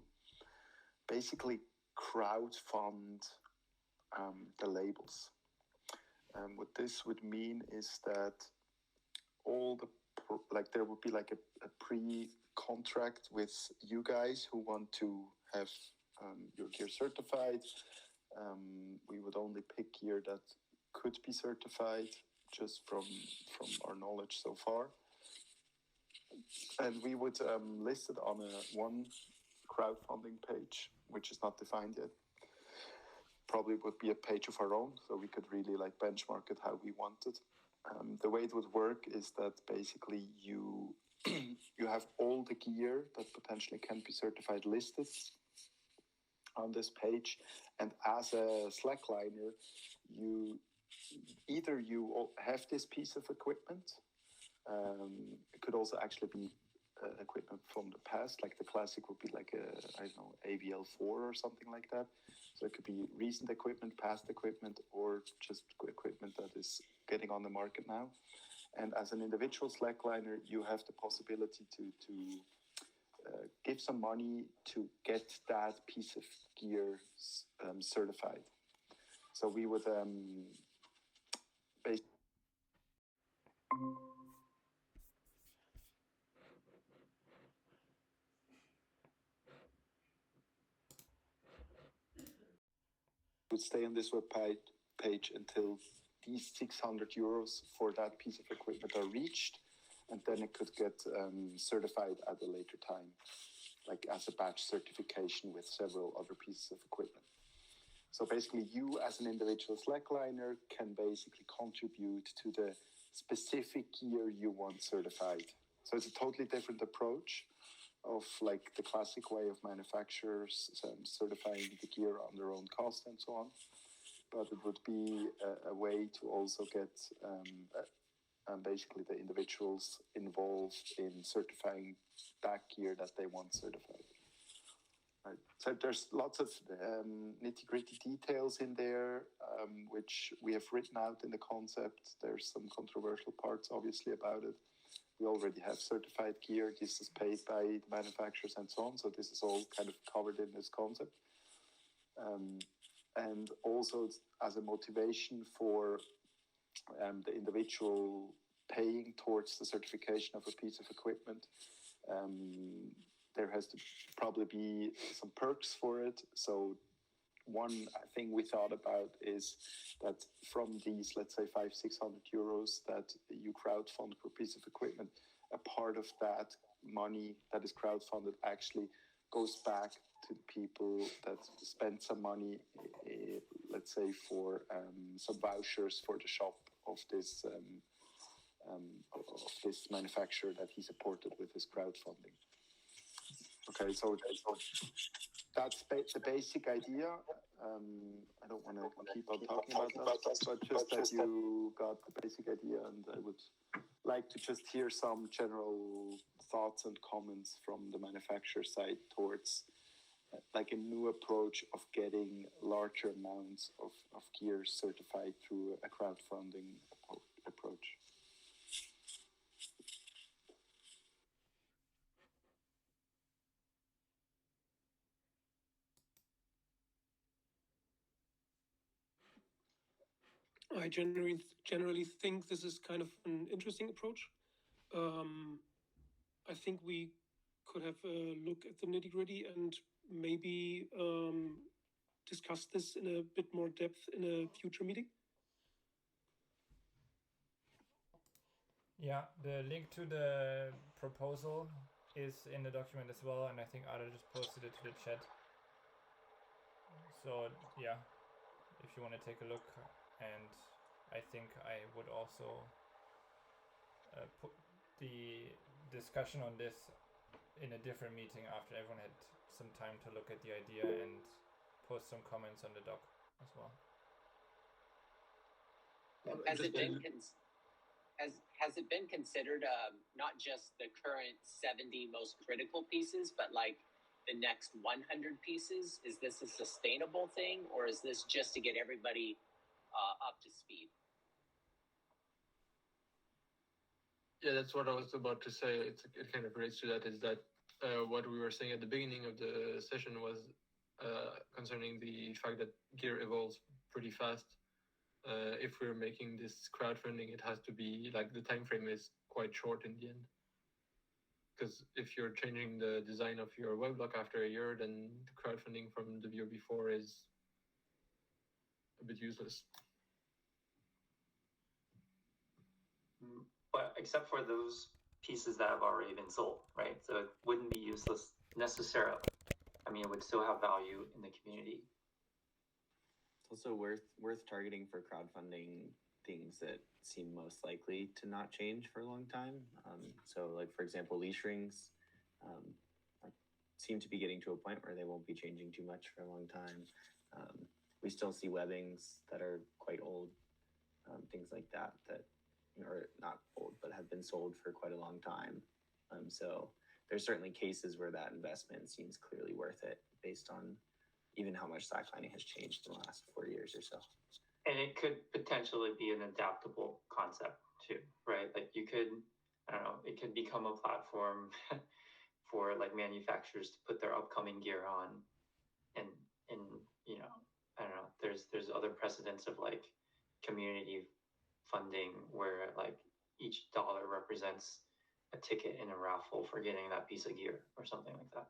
basically crowdfund the labels. What this would mean is that all the there would be like a pre-contract with you guys who want to have your gear certified. We would only pick gear that could be certified, just from our knowledge so far. And we would list it on one crowdfunding page, which is not defined yet. Probably would be a page of our own, so we could really like benchmark it how we want it. The way it would work is that basically you have all the gear that potentially can be certified listed on this page, and as a slackliner, you have this piece of equipment. It could also actually be equipment from the past, like the classic would be like AVL4 or something like that. So it could be recent equipment, past equipment, or just equipment that is getting on the market now. And as an individual slackliner, you have the possibility to give some money to get that piece of gear certified. So we would would stay on this web page until these 600 euros for that piece of equipment are reached, and then it could get certified at a later time, like as a batch certification with several other pieces of equipment. So basically, you as an individual slackliner can basically contribute to the specific gear you want certified. So it's a totally different approach of like the classic way of manufacturers certifying the gear on their own cost and so on. But it would be a way to also get basically the individuals involved in certifying that gear that they want certified. Right. So there's lots of nitty-gritty details in there, which we have written out in the concept. There's some controversial parts, obviously, about it. We already have certified gear. This is paid by the manufacturers and so on. So this is all kind of covered in this concept. And also as a motivation for the individual paying towards the certification of a piece of equipment, there has to probably be some perks for it. So one thing we thought about is that from these, let's say, 500-600 euros that you crowdfund for a piece of equipment, a part of that money that is crowdfunded actually goes back to the people that spend some money, let's say, for some vouchers for the shop of this manufacturer that he supported with his crowdfunding. Okay, so that's the basic idea. I don't want to keep on talking about that, but just that you got the basic idea, and I would like to just hear some general thoughts and comments from the manufacturer side towards like a new approach of getting larger amounts of gear certified through a crowdfunding approach. I generally think this is kind of an interesting approach. I think we could have a look at the nitty-gritty and maybe discuss this in a bit more depth in a future meeting? Yeah, the link to the proposal is in the document as well, and I think Ada just posted it to the chat. So yeah, if you want to take a look, and I think I would also put the discussion on this in a different meeting after everyone had some time to look at the idea and post some comments on the doc as well. Has it been has it been considered not just the current 70 most critical pieces, but like the next 100 pieces? Is this a sustainable thing, or is this just to get everybody up to speed? Yeah, that's what I was about to say. It kind of relates to that. Is that what we were saying at the beginning of the session was concerning the fact that gear evolves pretty fast. If we're making this crowdfunding, it has to be like the time frame is quite short in the end. Because if you're changing the design of your weblog after a year, then the crowdfunding from the year before is a bit useless. But except for those pieces that have already been sold, right? So it wouldn't be useless necessarily. I mean, it would still have value in the community. It's also worth targeting for crowdfunding things that seem most likely to not change for a long time. So, like for example, leashrings seem to be getting to a point where they won't be changing too much for a long time. We still see webbings that are quite old, things like that are not old but have been sold for quite a long time. So there's certainly cases where that investment seems clearly worth it based on even how much slacklining has changed in the last 4 years or so. And it could potentially be an adaptable concept too, right? Like you could, I don't know, it could become a platform for like manufacturers to put their upcoming gear on, and you know, I don't know, there's other precedents of like community funding where like each dollar represents a ticket in a raffle for getting that piece of gear or something like that.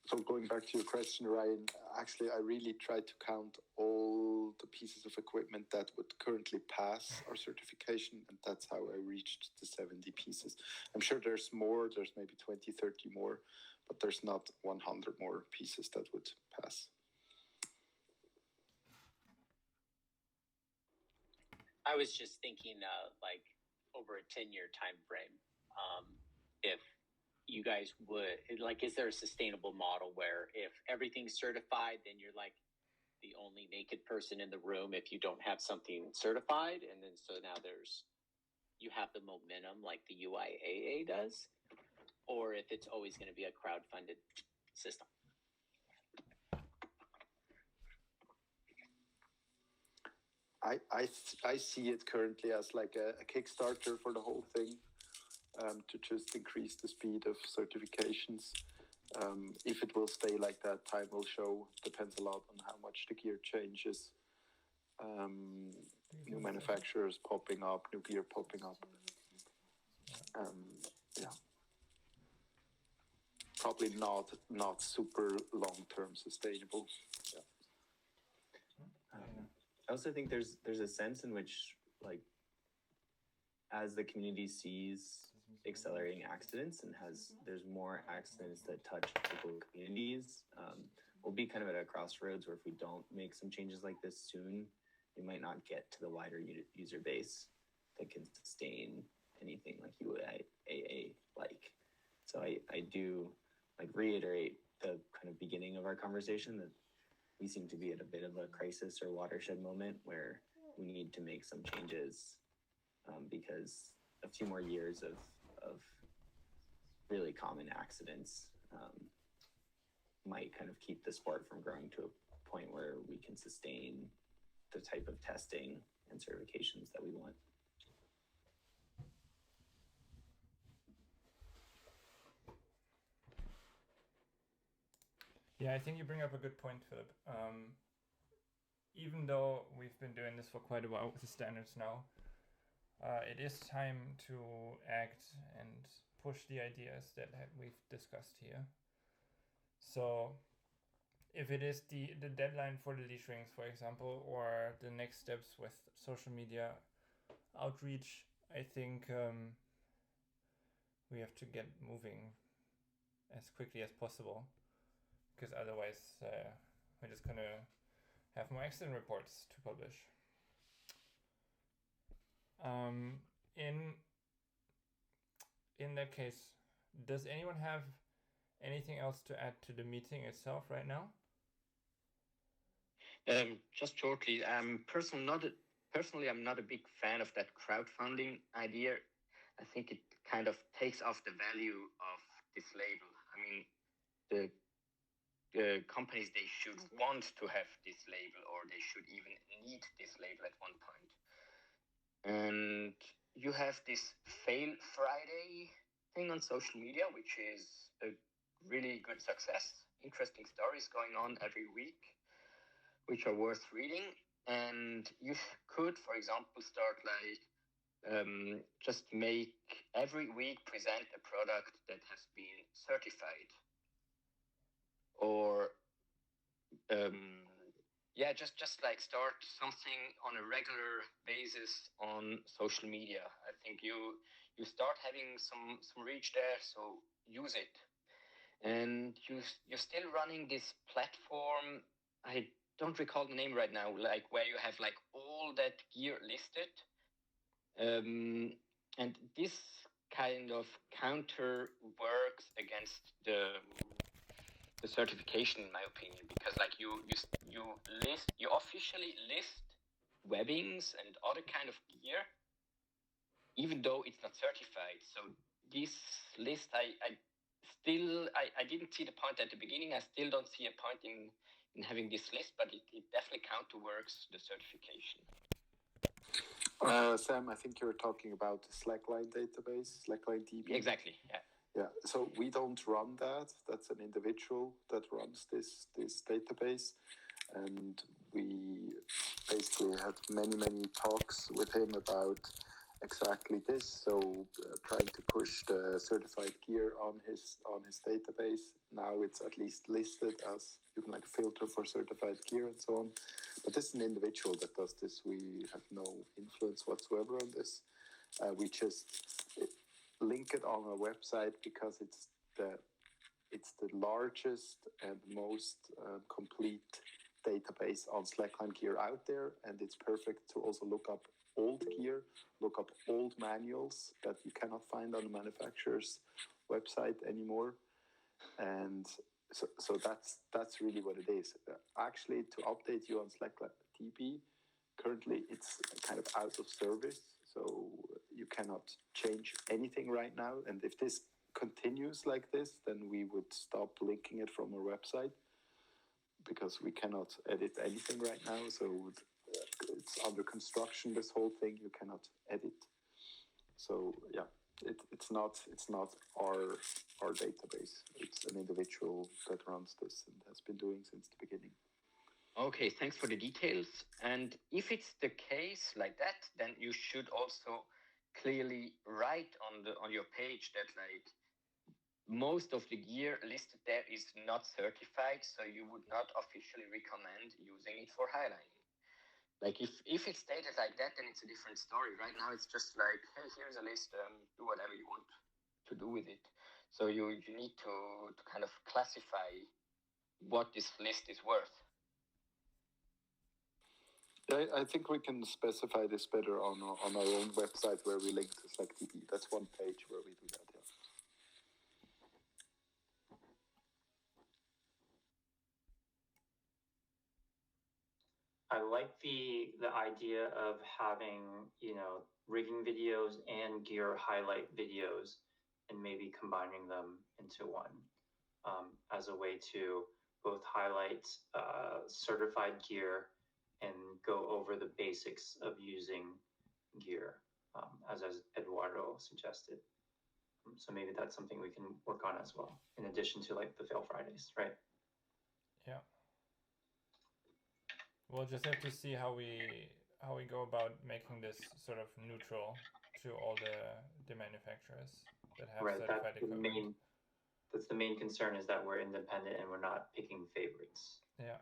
So going back to your question, Ryan, actually, I really tried to count all the pieces of equipment that would currently pass our certification, and that's how I reached the 70 pieces. I'm sure there's more, there's maybe 20, 30 more, but there's not 100 more pieces that would pass. I was just thinking like over a 10-year time frame. If you guys would, like, is there a sustainable model where if everything's certified, then you're like the only naked person in the room if you don't have something certified, and then so now you have the momentum like the UIAA does, or if it's always going to be a crowdfunded system? I see it currently as like a Kickstarter for the whole thing, to just increase the speed of certifications. If it will stay like that, time will show. Depends a lot on how much the gear changes. New manufacturers popping up, new gear popping up. Yeah. Probably not super long-term sustainable. Yeah. I also think there's a sense in which, like, as the community sees accelerating accidents and there's more accidents that touch local communities, we'll be kind of at a crossroads where if we don't make some changes like this soon, we might not get to the wider user base that can sustain anything like UIAA like. So I do like reiterate the kind of beginning of our conversation that we seem to be at a bit of a crisis or watershed moment where we need to make some changes, because a few more years of really common accidents might kind of keep the sport from growing to a point where we can sustain the type of testing and certifications that we want. Yeah, I think you bring up a good point, Philip. even though we've been doing this for quite a while with the standards now, it is time to act and push the ideas that we've discussed here. So if it is the deadline for the leashrings, for example, or the next steps with social media outreach, I think we have to get moving as quickly as possible, because otherwise we're just gonna have more accident reports to publish. In that case, does anyone have anything else to add to the meeting itself right now? Just shortly, personally, I'm not a big fan of that crowdfunding idea. I think it kind of takes off the value of this label. I mean, the companies, they should want to have this label, or they should even need this label at one point. And you have this Fail Friday thing on social media, which is a really good success. Interesting stories going on every week, which are worth reading. And you could, for example, start like just make every week present a product that has been certified, or just like start something on a regular basis on social media. I think you start having some reach there, so use it. And you're still running this platform. I don't recall the name right now, like where you have like all that gear listed. And this kind of counter works against the certification, in my opinion, because like you officially list webbings and other kind of gear, even though it's not certified. So this list, I didn't see the point at the beginning. I still don't see a point in having this list, but it definitely counterworks the certification. Sam, I think you're talking about the slackline database, slackline DB. Exactly, yeah. Yeah, so we don't run that. That's an individual that runs this database. And we basically had many talks with him about exactly this. So trying to push the certified gear on his database. Now it's at least listed as you can like filter for certified gear and so on. But this is an individual that does this. We have no influence whatsoever on this. We just link it on our website because it's the largest and most complete database on slackline gear out there, and it's perfect to also look up old gear, look up old manuals that you cannot find on the manufacturer's website anymore. And so that's really what it is. Actually, to update you on Slackline DB, currently it's kind of out of service, so you cannot change anything right now. And if this continues like this, then we would stop linking it from our website, because we cannot edit anything right now. So it's under construction, this whole thing. You cannot edit. So yeah, it's not our database. It's an individual that runs this and has been doing since the beginning. Okay, thanks for the details. And if it's the case like that, then you should also clearly write on your page that like most of the gear listed there is not certified, so you would not officially recommend using it for highlining. Like if it's stated like that, then it's a different story. Right now, it's just like, hey, here's a list, do whatever you want to do with it. So you need to kind of classify what this list is worth. Yeah, I think we can specify this better on our own website where we link to SlackDB. That's one page where we do that. Yeah. I like the idea of having, rigging videos and gear highlight videos and maybe combining them into one as a way to both highlight certified gear and go over the basics of using gear, as Eduardo suggested. So maybe that's something we can work on as well, in addition to like the Fail Fridays, right? Yeah. we'll just have to see how we go about making this sort of neutral to all the manufacturers that have Right, certified equipment. That's the main concern, is that we're independent and we're not picking favorites. Yeah.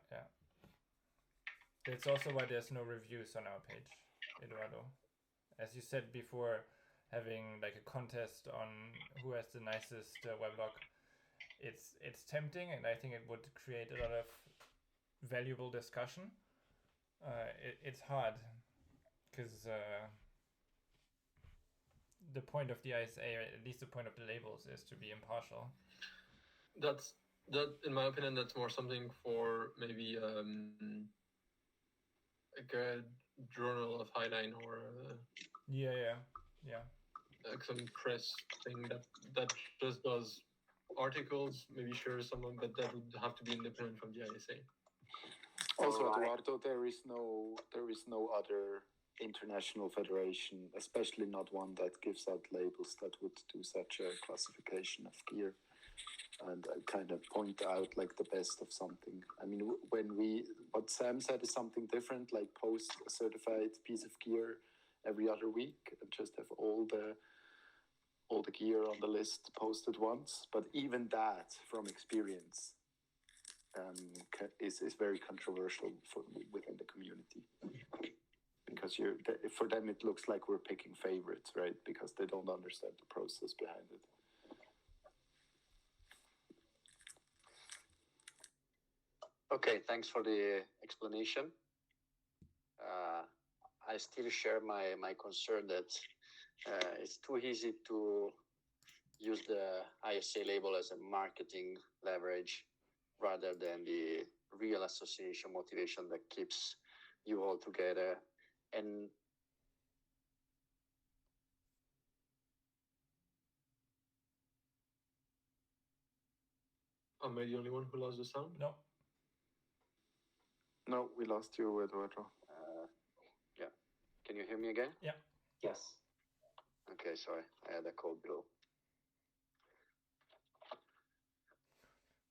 That's also why there's no reviews on our page, Eduardo. As you said before, having like a contest on who has the nicest weblog, it's tempting, and I think it would create a lot of valuable discussion. It's hard because the point of the ISA, or at least the point of the labels, is to be impartial. That, in my opinion, that's more something for maybe like a journal of Highline or yeah, like some press thing that just does articles, maybe shares someone, but that would have to be independent from the ISA. Also, Eduardo, there is no other international federation, especially not one that gives out labels, that would do such a classification of gear and kind of point out like the best of something. I mean, what Sam said is something different, like post a certified piece of gear every other week and just have all the gear on the list posted once. But even that, from experience, is very controversial within the community, because for them it looks like we're picking favorites, right? Because they don't understand the process behind it. Okay, thanks for the explanation. I still share my concern that it's too easy to use the ISA label as a marketing leverage rather than the real association motivation that keeps you all together. And Am I the only one who lost the sound? No, we lost you, Eduardo. Yeah. Can you hear me again? Yeah. Yes. Okay, sorry. I had a cold below.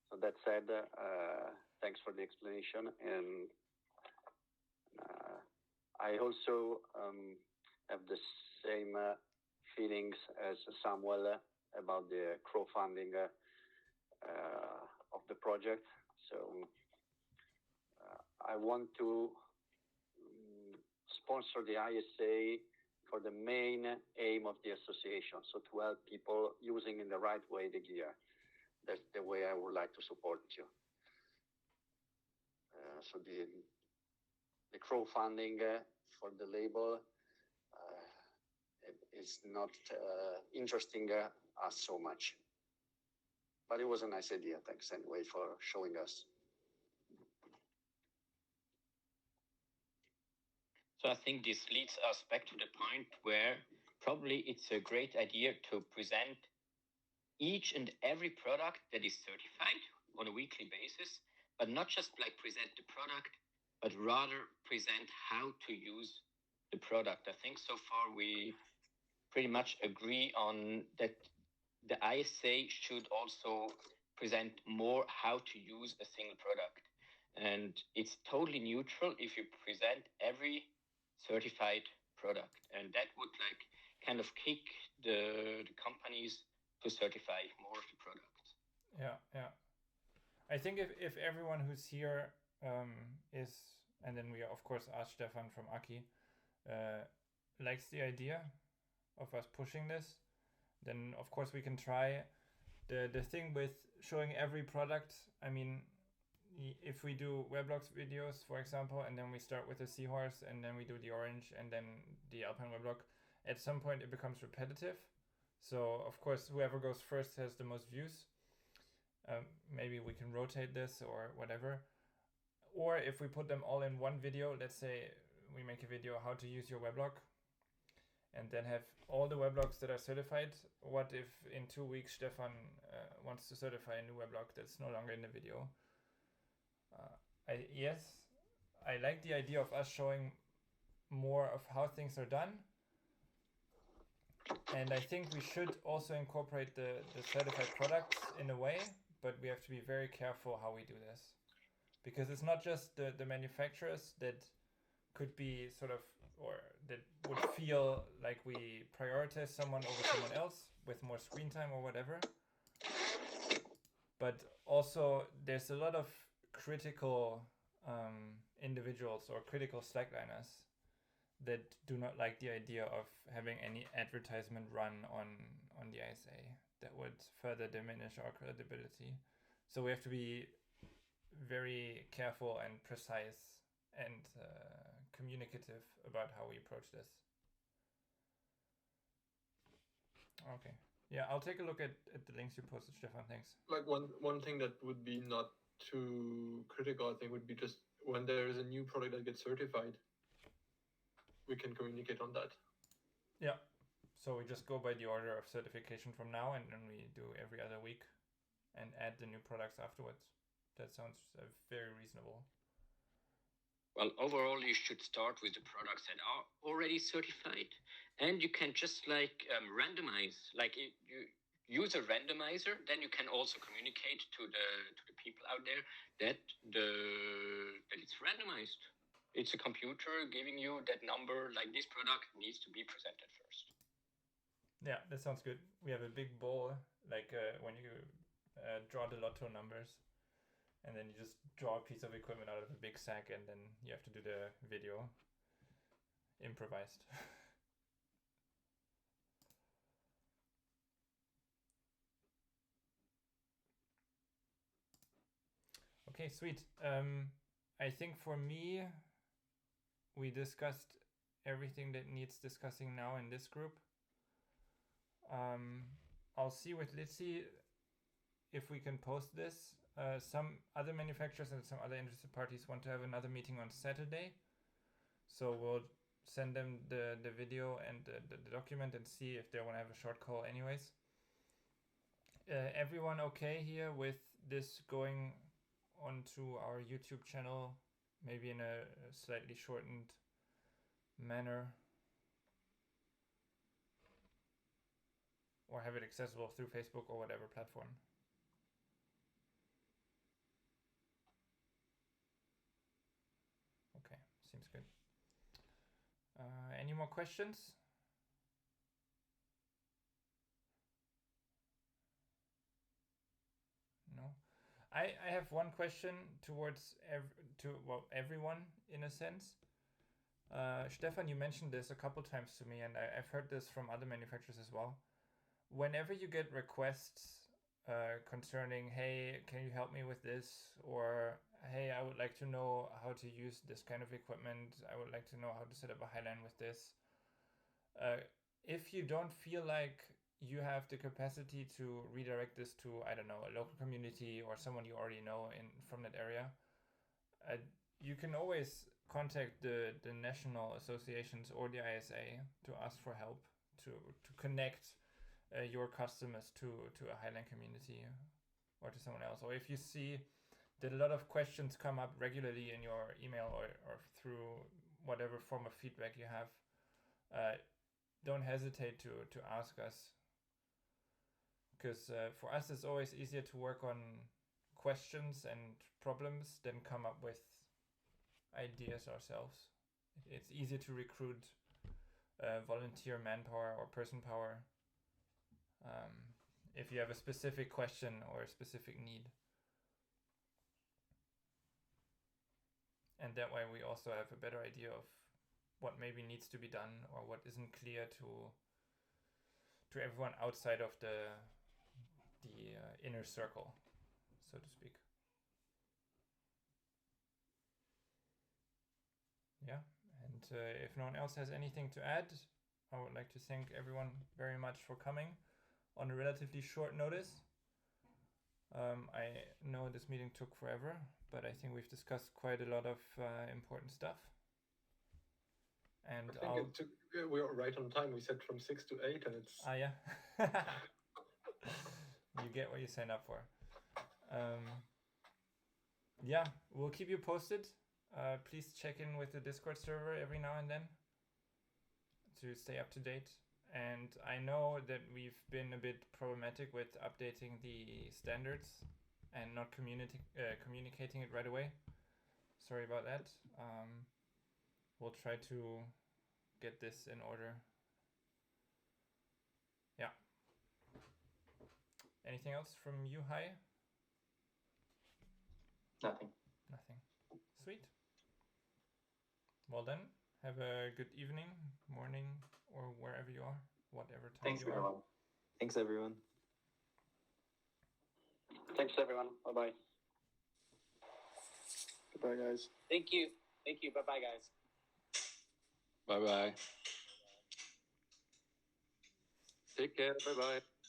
So that said, thanks for the explanation. And I also have the same feelings as Samuel about the crowdfunding of the project. So I want to sponsor the ISA for the main aim of the association, so to help people using in the right way the gear. That's the way I would like to support you. So the crowdfunding for the label is not interesting us so much. But it was a nice idea. Thanks anyway for showing us. So I think this leads us back to the point where probably it's a great idea to present each and every product that is certified on a weekly basis, but not just like present the product, but rather present how to use the product. I think so far we pretty much agree on that the ISA should also present more how to use a single product. And it's totally neutral if you present every certified product. And that would like kind of kick the companies to certify more of the products. Yeah. I think if everyone who's here is, and then we of course ask Stefan from Aki, likes the idea of us pushing this, then of course we can try. The thing with showing every product, I mean, if we do Weblogs videos, for example, and then we start with the seahorse, and then we do the orange, and then the Alpine Weblog, at some point it becomes repetitive. So of course whoever goes first has the most views. Maybe we can rotate this or whatever. Or if we put them all in one video, let's say we make a video how to use your weblog, and then have all the weblogs that are certified. What if in 2 weeks Stefan wants to certify a new weblog that's no longer in the video? I like the idea of us showing more of how things are done. And I think we should also incorporate the certified products in a way, but we have to be very careful how we do this. because it's not just the manufacturers that could be sort of, or that would feel like we prioritize someone over someone else with more screen time or whatever. But also there's a lot of critical individuals or critical slackliners that do not like the idea of having any advertisement run on the ISA. That would further diminish our credibility. So we have to be very careful and precise and communicative about how we approach this. Okay. Yeah, I'll take a look at the links you posted, Stefan. Thanks. Like one thing that would be not too critical, I think, would be just when there is a new product that gets certified, we can communicate on that. Yeah. So we just go by the order of certification from now, and then we do every other week and add the new products afterwards. That sounds very reasonable. Well, overall, you should start with the products that are already certified, and you can just like randomize. Like you use a randomizer, then you can also communicate to the people out there that it's randomized. It's a computer giving you that number. Like this product needs to be presented first. Yeah, that sounds good. We have a big bowl, like when you draw the lotto numbers, and then you just draw a piece of equipment out of a big sack, and then you have to do the video improvised. Okay, sweet. I think for me, we discussed everything that needs discussing now in this group. I'll see with Litzy if we can post this. Some other manufacturers and some other interested parties want to have another meeting on Saturday. So we'll send them the video and the document and see if they want to have a short call anyways. Everyone okay here with this going onto our YouTube channel, maybe in a slightly shortened manner? Or have it accessible through Facebook or whatever platform. Okay, seems good. Any more questions? No. I have one question towards everyone in a sense. Stefan, you mentioned this a couple times to me, and I've heard this from other manufacturers as well. Whenever you get requests concerning, hey, can you help me with this? Or, hey, I would like to know how to use this kind of equipment. I would like to know how to set up a highline with this. If you don't feel like you have the capacity to redirect this to, I don't know, a local community or someone you already know from that area, you can always contact the national associations or the ISA to ask for help, to connect your customers to a highline community or to someone else. Or if you see that a lot of questions come up regularly in your email or through whatever form of feedback you have, don't hesitate to ask us. Because for us, it's always easier to work on questions and problems than come up with ideas ourselves. It's easier to recruit volunteer manpower or person power if you have a specific question or a specific need. And that way we also have a better idea of what maybe needs to be done or what isn't clear to everyone outside of the inner circle, so to speak. Yeah, and if no one else has anything to add, I would like to thank everyone very much for coming on a relatively short notice. I know this meeting took forever, but I think we've discussed quite a lot of important stuff. And I think we were right on time. We said from 6 to 8, and it's... Ah, yeah. You get what you sign up for. Yeah, we'll keep you posted. Please check in with the Discord server every now and then to stay up to date. And I know that we've been a bit problematic with updating the standards and not communicating it right away. sorry about that. We'll try to get this in order. Yeah. Anything else from you, Hai? Nothing. Nothing. Sweet. Well then, have a good evening, morning, or wherever you are, whatever time Thanks, you are. everyone. Thanks, everyone. Thanks, everyone. Bye-bye. Goodbye, guys. Thank you. Thank you. Bye-bye, guys. Bye bye. Take care. Bye bye.